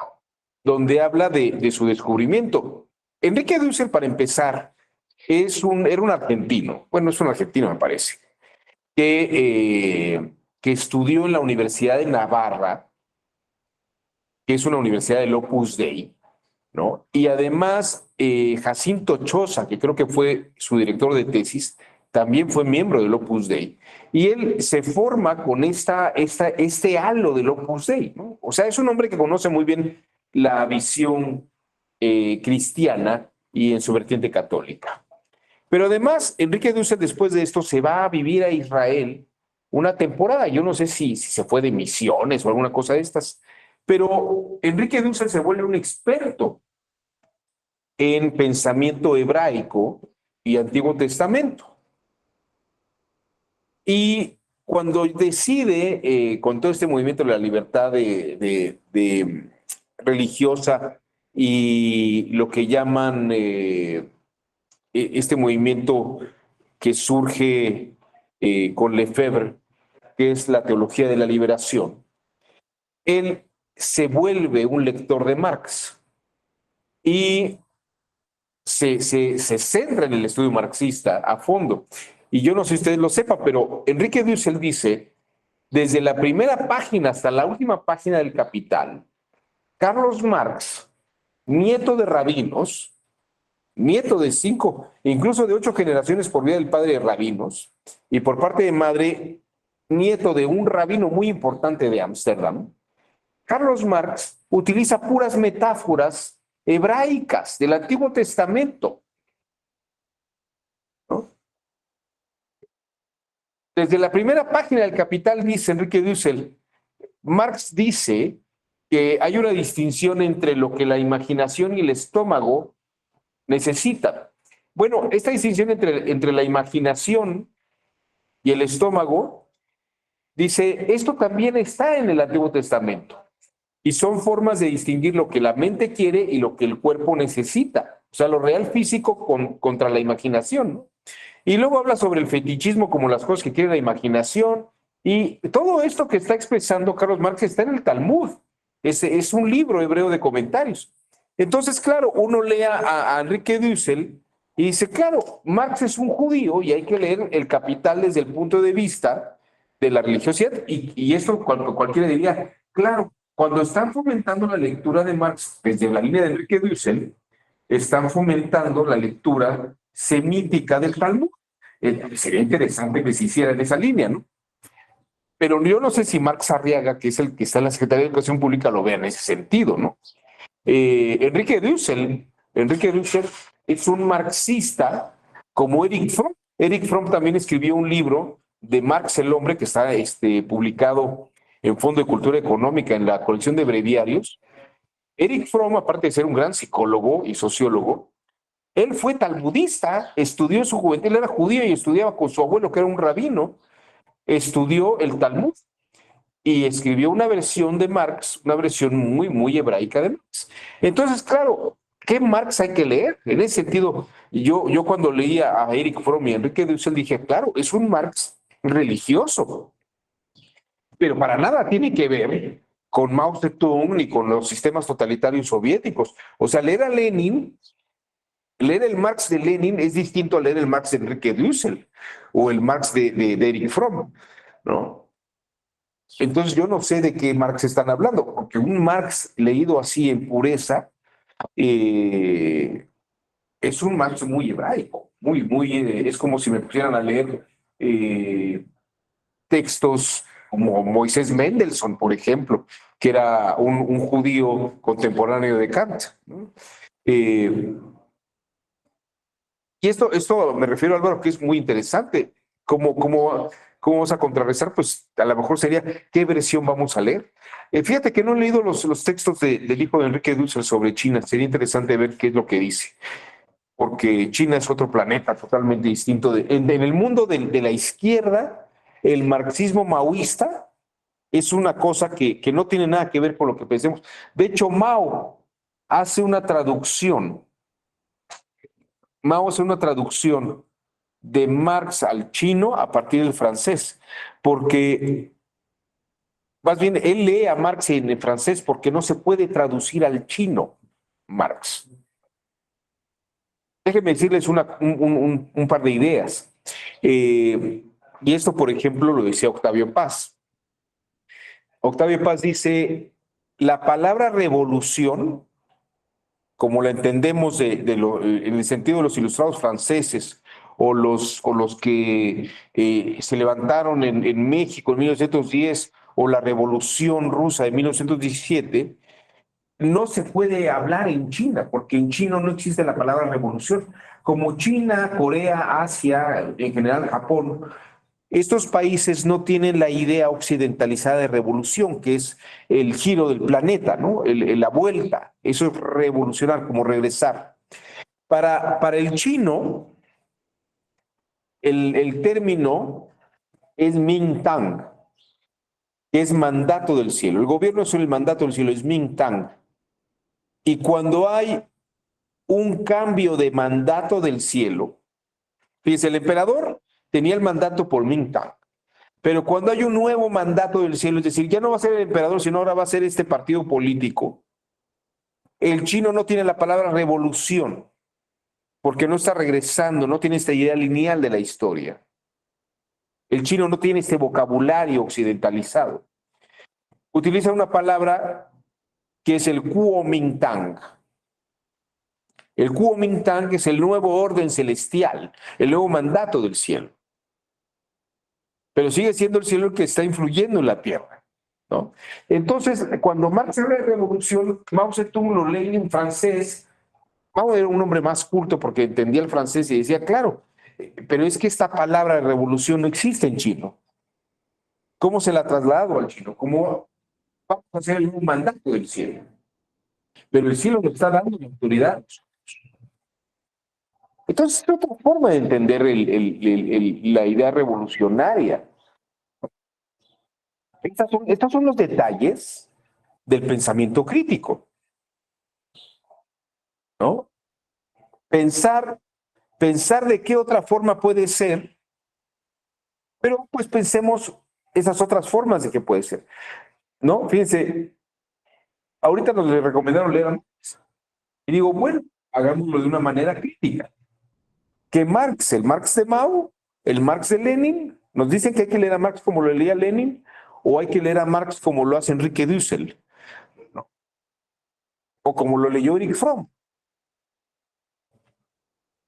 donde habla de su descubrimiento. Enrique Dussel, para empezar, era un argentino, bueno, es un argentino, me parece, que estudió en la Universidad de Navarra, que es una universidad del Opus Dei, ¿no? Y además, Jacinto Choza, que creo que fue su director de tesis, también fue miembro del Opus Dei. Y él se forma con este halo del Opus Dei, ¿no? O sea, es un hombre que conoce muy bien la visión cristiana y en su vertiente católica. Pero además, Enrique Dussel después de esto se va a vivir a Israel una temporada. Yo no sé si se fue de misiones o alguna cosa de estas, pero Enrique Dussel se vuelve un experto en pensamiento hebraico y Antiguo Testamento. Y cuando decide, con todo este movimiento de la libertad religiosa y lo que llaman este movimiento que surge con Lefebvre, que es la teología de la liberación, él se vuelve un lector de Marx y se centra en el estudio marxista a fondo. Y yo no sé si ustedes lo sepan, pero Enrique Dussel dice, desde la primera página hasta la última página del Capital, Carlos Marx, nieto de rabinos, nieto de 5, incluso de 8 generaciones por vía del padre de rabinos, y por parte de madre, nieto de un rabino muy importante de Ámsterdam. Carlos Marx utiliza puras metáforas hebraicas del Antiguo Testamento, ¿no? Desde la primera página del Capital, dice Enrique Dussel, Marx dice que hay una distinción entre lo que la imaginación y el estómago necesitan. Bueno, esta distinción entre la imaginación y el estómago, dice, esto también está en el Antiguo Testamento. Y son formas de distinguir lo que la mente quiere y lo que el cuerpo necesita. O sea, lo real físico contra la imaginación, ¿no? Y luego habla sobre el fetichismo como las cosas que quiere la imaginación. Y todo esto que está expresando Carlos Marx está en el Talmud. Es un libro hebreo de comentarios. Entonces, claro, uno lee a Enrique Dussel y dice, claro, Marx es un judío y hay que leer el Capital desde el punto de vista de la religiosidad. Y esto cualquiera diría, claro, cuando están fomentando la lectura de Marx desde la línea de Enrique Dussel, están fomentando la lectura semítica del Talmud. Sería interesante que se hiciera en esa línea, ¿no? Pero yo no sé si Marx Arriaga, que es el que está en la Secretaría de Educación Pública, lo vea en ese sentido, ¿no? Enrique Dussel es un marxista como Erich Fromm. Erich Fromm también escribió un libro de Marx el hombre que está publicado en Fondo de Cultura Económica en la colección de breviarios. Erich Fromm, aparte de ser un gran psicólogo y sociólogo, él fue talmudista, estudió en su juventud, él era judío y estudiaba con su abuelo, que era un rabino, estudió el Talmud y escribió una versión de Marx, una versión muy, muy hebraica de Marx. Entonces, claro, ¿qué Marx hay que leer? En ese sentido, yo cuando leía a Erich Fromm y a Enrique Dussel dije, claro, es un Marx religioso, pero para nada tiene que ver con Mao Zedong ni con los sistemas totalitarios soviéticos. O sea, leer a Lenin, leer el Marx de Lenin es distinto a leer el Marx de Enrique Dussel o el Marx de Erich Fromm, ¿no? Entonces yo no sé de qué Marx están hablando, porque un Marx leído así en pureza es un Marx muy hebraico, es como si me pusieran a leer textos como Moisés Mendelssohn, por ejemplo, que era un judío contemporáneo de Kant, ¿no? Y esto me refiero, Álvaro, que es muy interesante. ¿Cómo vamos a contrarrestar? Pues a lo mejor sería, ¿qué versión vamos a leer? Fíjate que no he leído los textos del hijo de Enrique Dussel sobre China. Sería interesante ver qué es lo que dice. Porque China es otro planeta totalmente distinto. En el mundo de la izquierda, el marxismo maoísta es una cosa que no tiene nada que ver con lo que pensemos. De hecho, hace una traducción. Mao hace una traducción de Marx al chino a partir del francés, porque más bien él lee a Marx en el francés porque no se puede traducir al chino Marx. Déjenme decirles un par de ideas. Y esto, por ejemplo, lo decía Octavio Paz. Octavio Paz dice, la palabra revolución, como la entendemos en el sentido de los ilustrados franceses, o los que se levantaron en México en 1910, o la Revolución Rusa de 1917, no se puede hablar en China, porque en chino no existe la palabra revolución. Como China, Corea, Asia, en general Japón, estos países no tienen la idea occidentalizada de revolución, que es el giro del planeta, ¿no? La vuelta. Eso es revolucionar, como regresar. Para el chino, el término es Mingtang, que es mandato del cielo. El gobierno es el mandato del cielo, es Mingtang. Y cuando hay un cambio de mandato del cielo, fíjense, el emperador tenía el mandato por Mingtang, pero cuando hay un nuevo mandato del cielo, es decir, ya no va a ser el emperador, sino ahora va a ser este partido político, el chino no tiene la palabra revolución, porque no está regresando, no tiene esta idea lineal de la historia. El chino no tiene este vocabulario occidentalizado. Utiliza una palabra que es el Kuomintang. El Kuomintang es el nuevo orden celestial, el nuevo mandato del cielo. Pero sigue siendo el cielo el que está influyendo en la tierra, ¿no? Entonces, cuando Marx habla de revolución, Mao Zedong lo lee en francés. Mao era un hombre más culto porque entendía el francés y decía, claro, pero es que esta palabra de revolución no existe en chino. ¿Cómo se la traslado al chino? ¿Cómo vamos a hacer un mandato del cielo? Pero el cielo nos está dando la autoridad. Entonces, es otra forma de entender la idea revolucionaria. Estos son los detalles del pensamiento crítico, ¿no? Pensar de qué otra forma puede ser, pero pues pensemos esas otras formas de que puede ser, ¿no? Fíjense, ahorita nos le recomendaron leer a Marx, y digo, bueno, hagámoslo de una manera crítica. Que Marx, el Marx de Mao, el Marx de Lenin, nos dicen que hay que leer a Marx como lo leía Lenin, o hay que leer a Marx como lo hace Enrique Dussel, ¿no? O como lo leyó Erich Fromm.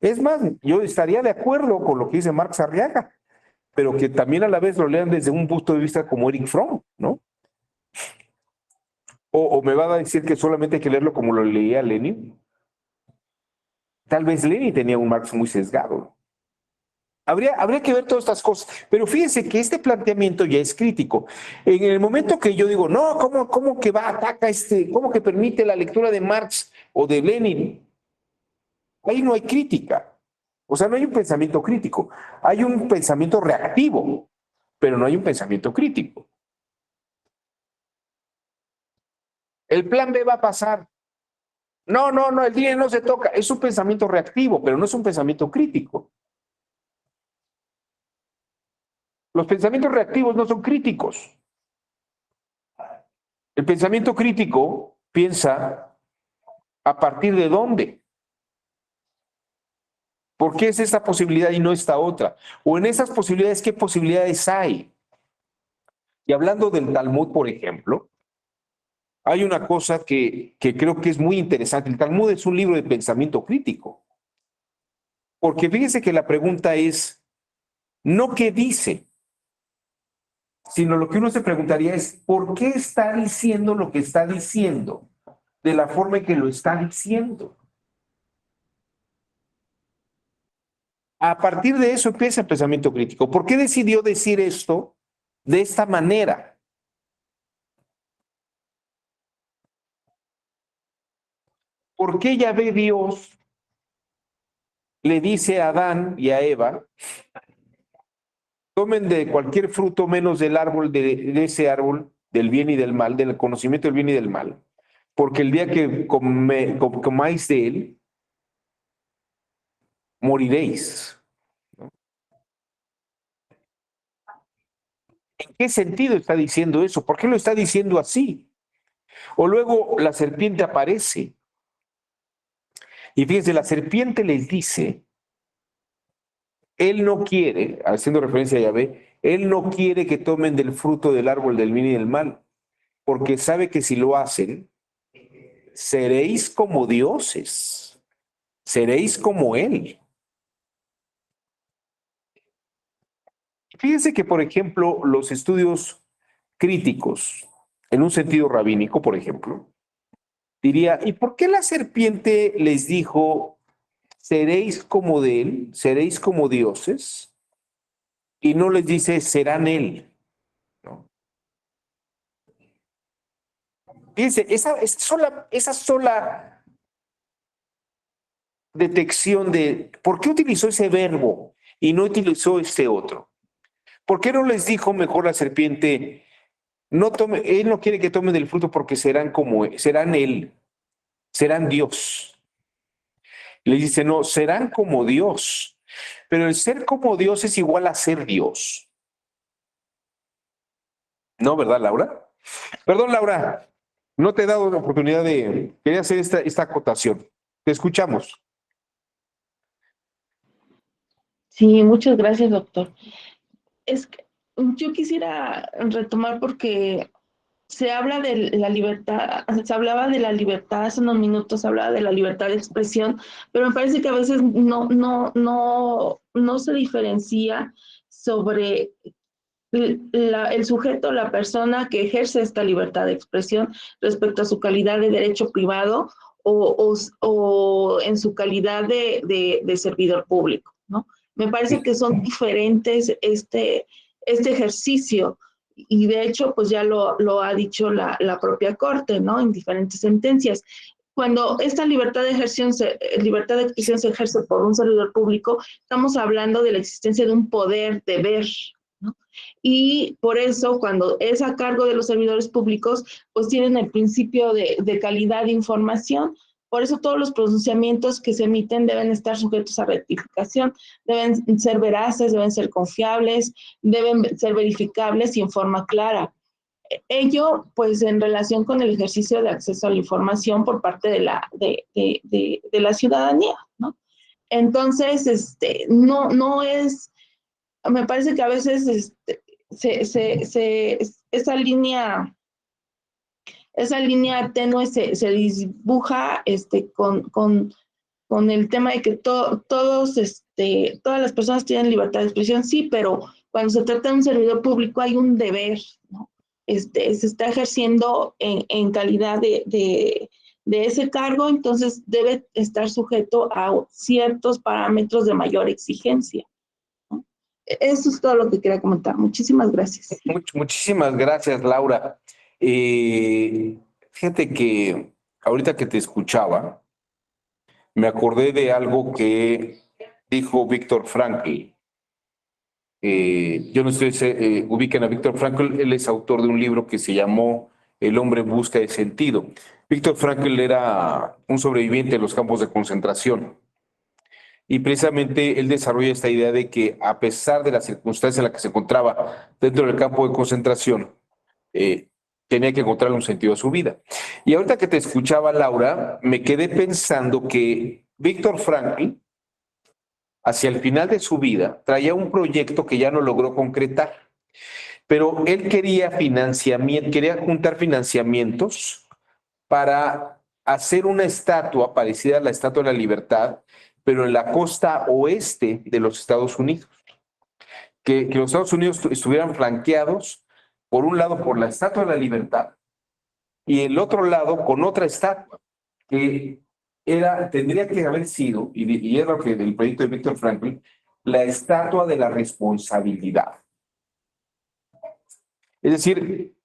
Es más, yo estaría de acuerdo con lo que dice Marx Arriaga, pero que también a la vez lo lean desde un punto de vista como Erich Fromm, ¿no? O me va a decir que solamente hay que leerlo como lo leía Lenin. Tal vez Lenin tenía un Marx muy sesgado. Habría que ver todas estas cosas, pero fíjense que este planteamiento ya es crítico. En el momento que yo digo, no, ¿cómo que ataca cómo que permite la lectura de Marx o de Lenin? Ahí no hay crítica. O sea, no hay un pensamiento crítico. Hay un pensamiento reactivo, pero no hay un pensamiento crítico. El plan B va a pasar. No, el dinero no se toca. Es un pensamiento reactivo, pero no es un pensamiento crítico. Los pensamientos reactivos no son críticos. El pensamiento crítico piensa a partir de dónde. ¿Por qué es esta posibilidad y no esta otra? O en esas posibilidades, ¿qué posibilidades hay? Y hablando del Talmud, por ejemplo, hay una cosa que creo que es muy interesante. El Talmud es un libro de pensamiento crítico. Porque fíjense que la pregunta es, no qué dice, sino lo que uno se preguntaría es, ¿por qué está diciendo lo que está diciendo? De la forma en que lo está diciendo. A partir de eso empieza el pensamiento crítico. ¿Por qué decidió decir esto de esta manera? ¿Por qué Yahvé Dios le dice a Adán y a Eva, tomen de cualquier fruto menos del árbol, de ese árbol, del bien y del mal, del conocimiento del bien y del mal? Porque el día que comáis de él, moriréis. ¿En qué sentido está diciendo eso? ¿Por qué lo está diciendo así? O luego la serpiente aparece. Y fíjense, la serpiente les dice, él no quiere, haciendo referencia a Yahvé, él no quiere que tomen del fruto del árbol del bien y del mal, porque sabe que si lo hacen, seréis como dioses, seréis como él. Fíjense que, por ejemplo, los estudios críticos, en un sentido rabínico, por ejemplo, diría, ¿y por qué la serpiente les dijo, seréis como de él, seréis como dioses? Y no les dice, serán él, ¿no? Fíjense, esa sola detección de por qué utilizó ese verbo y no utilizó este otro. ¿Por qué no les dijo mejor la serpiente, no tome, él no quiere que tomen del fruto porque serán él, serán Dios? Le dice, no, serán como Dios. Pero el ser como Dios es igual a ser Dios. ¿No, verdad, Laura? Perdón, Laura, no te he dado la oportunidad quería hacer esta acotación. Te escuchamos. Sí, muchas gracias, doctor. Es que yo quisiera retomar porque se habla de la libertad, se hablaba de la libertad hace unos minutos, se hablaba de la libertad de expresión, pero me parece que a veces no se diferencia sobre el sujeto, la persona que ejerce esta libertad de expresión respecto a su calidad de derecho privado o en su calidad de servidor público, ¿no? Me parece que son diferentes este ejercicio y de hecho pues ya lo ha dicho la propia Corte, ¿no? En diferentes sentencias. Cuando esta libertad de expresión se ejerce por un servidor público, estamos hablando de la existencia de un poder deber, ¿no? Y por eso, cuando es a cargo de los servidores públicos, pues tienen el principio de calidad de información. Por eso todos los pronunciamientos que se emiten deben estar sujetos a rectificación, deben ser veraces, deben ser confiables, deben ser verificables y en forma clara. Ello, pues, en relación con el ejercicio de acceso a la información por parte de la ciudadanía, ¿no? Entonces, no es, me parece que a veces esa línea tenue se dibuja con el tema de que todas las personas tienen libertad de expresión, sí, pero cuando se trata de un servidor público hay un deber, ¿no? Se está ejerciendo en calidad de ese cargo, entonces debe estar sujeto a ciertos parámetros de mayor exigencia, ¿no? Eso es todo lo que quería comentar. Muchísimas gracias. Muchísimas gracias, Laura. Fíjate que ahorita que te escuchaba, me acordé de algo que dijo Víctor Frankl. Yo no sé si ubican a Víctor Frankl, él es autor de un libro que se llamó El hombre en busca de sentido. Víctor Frankl era un sobreviviente de los campos de concentración y precisamente él desarrolla esta idea de que a pesar de la circunstancia en la que se encontraba dentro del campo de concentración, eh, tenía que encontrarle un sentido a su vida. Y ahorita que te escuchaba, Laura, me quedé pensando que Víctor Frankl, hacia el final de su vida, traía un proyecto que ya no logró concretar, pero él quería financiamiento, quería juntar financiamientos para hacer una estatua parecida a la Estatua de la Libertad, pero en la costa oeste de los Estados Unidos. Que los Estados Unidos estuvieran flanqueados, por un lado por la Estatua de la Libertad y el otro lado con otra estatua, que tendría que haber sido, y es lo que del proyecto de Víctor Frankl, la estatua de la responsabilidad. Es decir,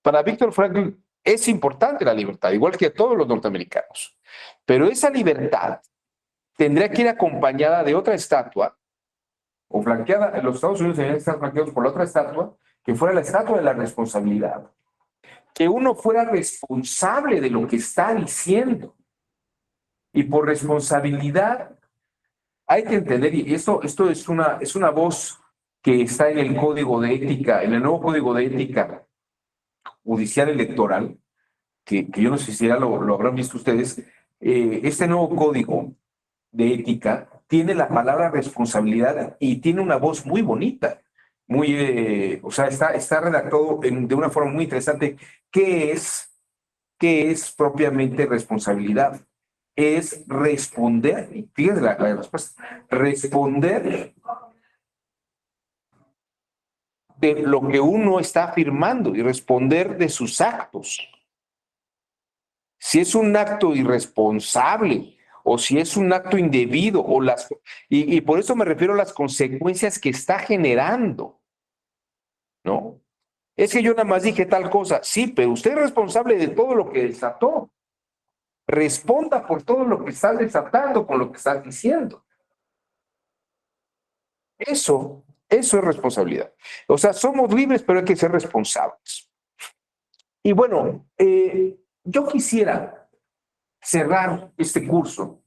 para Víctor Frankl es importante la libertad, igual que a todos los norteamericanos, pero esa libertad tendría que ir acompañada de otra estatua, o flanqueada, los Estados Unidos deberían estar flanqueados por la otra estatua, que fuera la estatua de la responsabilidad. Que uno fuera responsable de lo que está diciendo. Y por responsabilidad hay que entender, y esto es una voz que está en el código de ética, en el nuevo código de ética judicial electoral, que yo no sé si ya lo habrán visto ustedes. Este nuevo código de ética tiene la palabra responsabilidad y tiene una voz muy bonita, o sea, está redactado de una forma muy interesante. ¿Qué es propiamente responsabilidad? Es responder, fíjense la respuesta, responder de lo que uno está afirmando y responder de sus actos. Si es un acto irresponsable o si es un acto indebido y por eso me refiero a las consecuencias que está generando, ¿no? Es que yo nada más dije tal cosa, sí, pero usted es responsable de todo lo que desató. Responda por todo lo que estás desatando con lo que estás diciendo. Eso es responsabilidad. O sea, somos libres, pero hay que ser responsables. Y bueno, yo quisiera cerrar este curso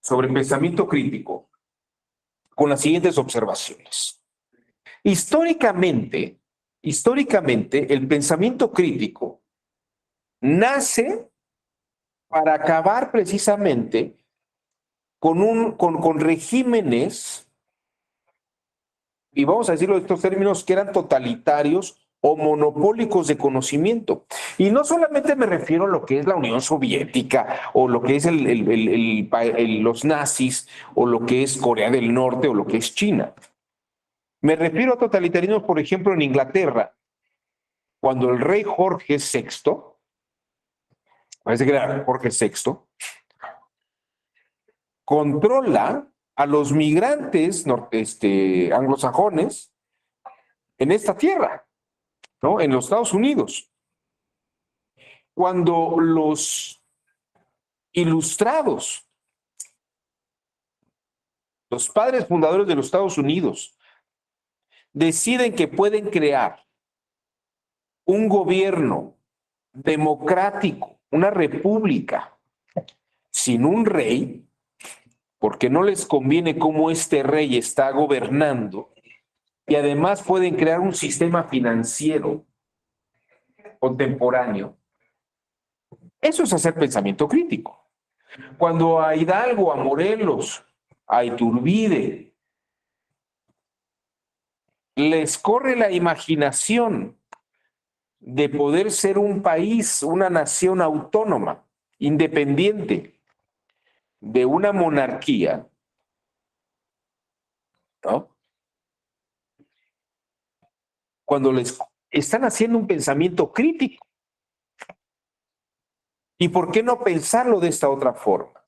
sobre pensamiento crítico con las siguientes observaciones. Históricamente, el pensamiento crítico nace para acabar precisamente con regímenes, y vamos a decirlo de estos términos, que eran totalitarios o monopólicos de conocimiento. Y no solamente me refiero a lo que es la Unión Soviética o lo que es los nazis o lo que es Corea del Norte o lo que es China. Me refiero a totalitarismos, por ejemplo, en Inglaterra, cuando el rey Jorge VI, parece que era Jorge VI, controla a los migrantes anglosajones en esta tierra, ¿no? En los Estados Unidos. Cuando los ilustrados, los padres fundadores de los Estados Unidos, deciden que pueden crear un gobierno democrático, una república, sin un rey, porque no les conviene cómo este rey está gobernando, y además pueden crear un sistema financiero contemporáneo. Eso es hacer pensamiento crítico. Cuando a Hidalgo, a Morelos, a Iturbide, les corre la imaginación de poder ser un país, una nación autónoma, independiente de una monarquía, ¿no? Cuando les están haciendo un pensamiento crítico. ¿Y por qué no pensarlo de esta otra forma?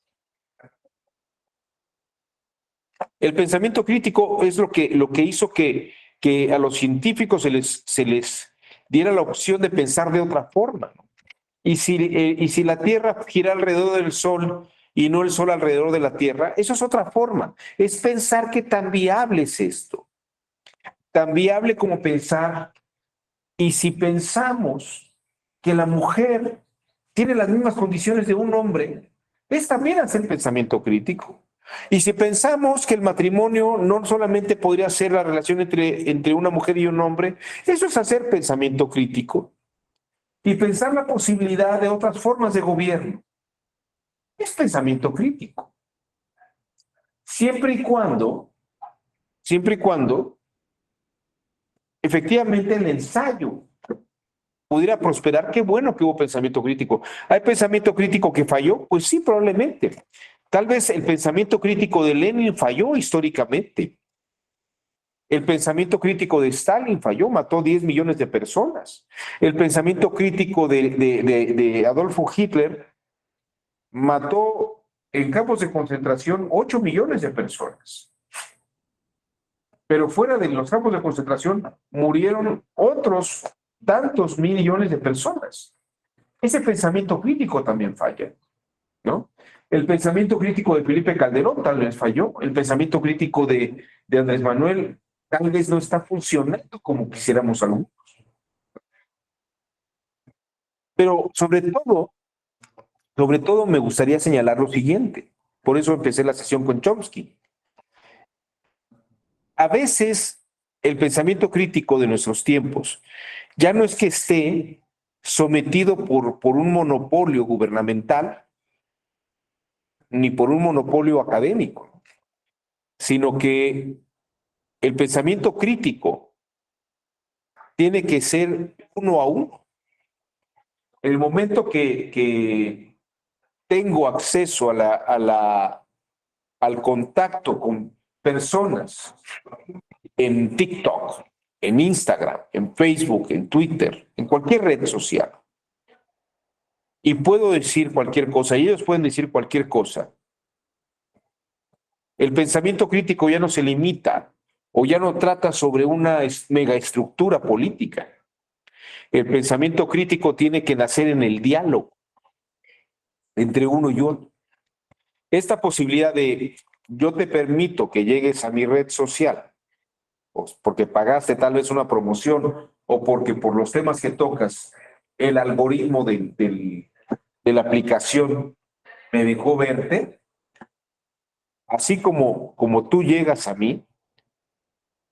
El pensamiento crítico es lo que hizo que a los científicos se les diera la opción de pensar de otra forma, ¿no? Y si la Tierra gira alrededor del Sol y no el Sol alrededor de la Tierra, eso es otra forma. Es pensar que tan viable es esto. Tan viable como pensar, y si pensamos que la mujer tiene las mismas condiciones de un hombre, es también hacer pensamiento crítico. Y si pensamos que el matrimonio no solamente podría ser la relación entre una mujer y un hombre, eso es hacer pensamiento crítico. Y pensar la posibilidad de otras formas de gobierno es pensamiento crítico. Siempre y cuando efectivamente el ensayo pudiera prosperar. Qué bueno que hubo pensamiento crítico. ¿Hay pensamiento crítico que falló? Pues sí, probablemente. Tal vez el pensamiento crítico de Lenin falló históricamente. El pensamiento crítico de Stalin falló, mató 10 millones de personas. El pensamiento crítico de Adolfo Hitler mató en campos de concentración 8 millones de personas. Pero fuera de los campos de concentración murieron otros tantos millones de personas. Ese pensamiento crítico también falla, ¿no? El pensamiento crítico de Felipe Calderón tal vez falló. El pensamiento crítico de Andrés Manuel tal vez no está funcionando como quisiéramos algunos. Pero sobre todo me gustaría señalar lo siguiente. Por eso empecé la sesión con Chomsky. A veces el pensamiento crítico de nuestros tiempos ya no es que esté sometido por un monopolio gubernamental ni por un monopolio académico, sino que el pensamiento crítico tiene que ser uno a uno. El momento que tengo acceso al contacto con personas en TikTok, en Instagram, en Facebook, en Twitter, en cualquier red social, y puedo decir cualquier cosa, y ellos pueden decir cualquier cosa, el pensamiento crítico ya no se limita o ya no trata sobre una megaestructura política. El pensamiento crítico tiene que nacer en el diálogo entre uno y otro. Esta posibilidad de yo te permito que llegues a mi red social, pues porque pagaste tal vez una promoción o porque por los temas que tocas el algoritmo de la aplicación me dejó verte, así como tú llegas a mí,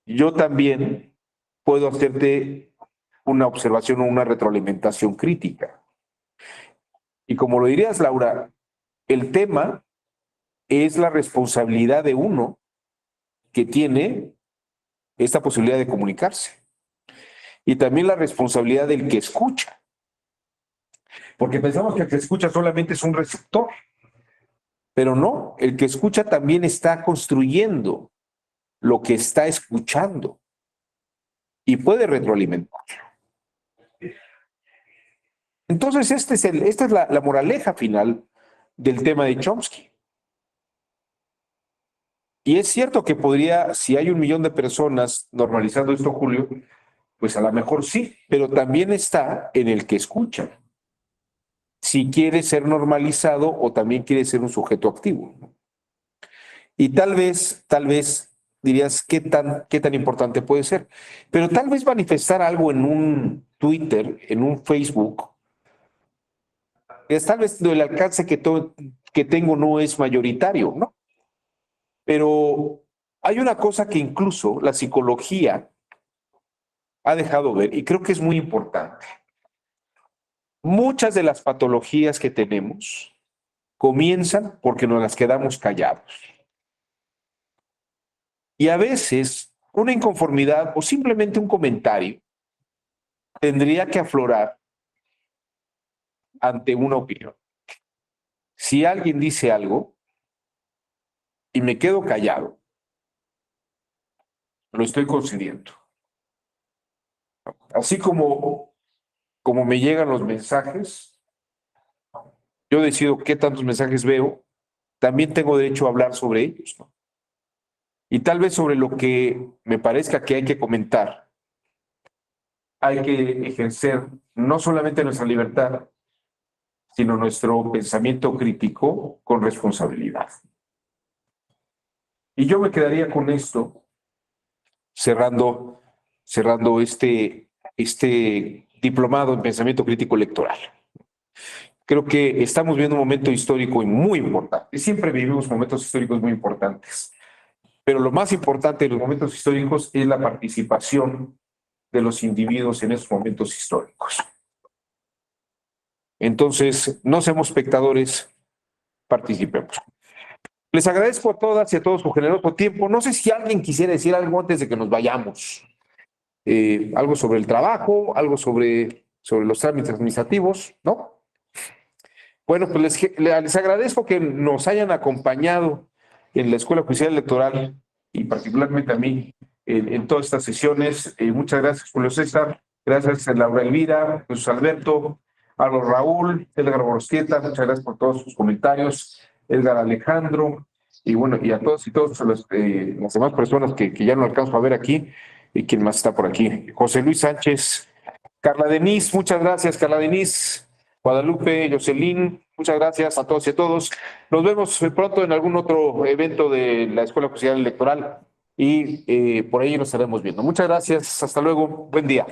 yo también puedo hacerte una observación o una retroalimentación crítica. Y como lo dirías, Laura, el tema es la responsabilidad de uno que tiene esta posibilidad de comunicarse. y también la responsabilidad del que escucha. Porque pensamos que el que escucha solamente es un receptor, pero no, el que escucha también está construyendo lo que está escuchando y puede retroalimentar. Entonces, esta es la moraleja final del tema de Chomsky. Y es cierto que podría, si hay 1 millón de personas normalizando esto, Julio, pues a lo mejor sí, pero también está en el que escucha. Si quiere ser normalizado o también quiere ser un sujeto activo. Y tal vez dirías, ¿qué tan importante puede ser? Pero tal vez manifestar algo en un Twitter, en un Facebook, es tal vez el alcance que tengo no es mayoritario, ¿no? Pero hay una cosa que incluso la psicología ha dejado ver y creo que es muy importante. Muchas de las patologías que tenemos comienzan porque nos las quedamos callados. Y a veces una inconformidad o simplemente un comentario tendría que aflorar ante una opinión. Si alguien dice algo y me quedo callado, lo estoy concediendo. Así como me llegan los mensajes, yo decido qué tantos mensajes veo, también tengo derecho a hablar sobre ellos, ¿no? Y tal vez sobre lo que me parezca que hay que comentar, hay que ejercer no solamente nuestra libertad, sino nuestro pensamiento crítico con responsabilidad. Y yo me quedaría con esto, cerrando este diplomado en pensamiento crítico electoral. Creo que estamos viendo un momento histórico y muy importante. Siempre vivimos momentos históricos muy importantes, pero lo más importante de los momentos históricos es la participación de los individuos en esos momentos históricos. Entonces, no seamos espectadores, participemos. Les agradezco a todas y a todos su generoso tiempo. No sé si alguien quisiera decir algo antes de que nos vayamos. Algo sobre el trabajo, algo sobre los trámites administrativos, ¿no? Bueno, pues les agradezco que nos hayan acompañado en la Escuela Oficial Electoral y particularmente a mí en todas estas sesiones. Muchas gracias, Julio César. Gracias a Laura Elvira, Jesús Alberto, Álvaro Raúl, Edgar Gorostieta. Muchas gracias por todos sus comentarios. Edgar Alejandro. Y bueno, y a todos las demás personas que ya no alcanzo a ver aquí y quien más está por aquí. José Luis Sánchez, Carla Denise, muchas gracias, Carla Denise. Guadalupe, Jocelyn, muchas gracias a todos y a todos. Nos vemos pronto en algún otro evento de la Escuela Oficial Electoral y por ahí nos estaremos viendo. Muchas gracias, hasta luego, buen día.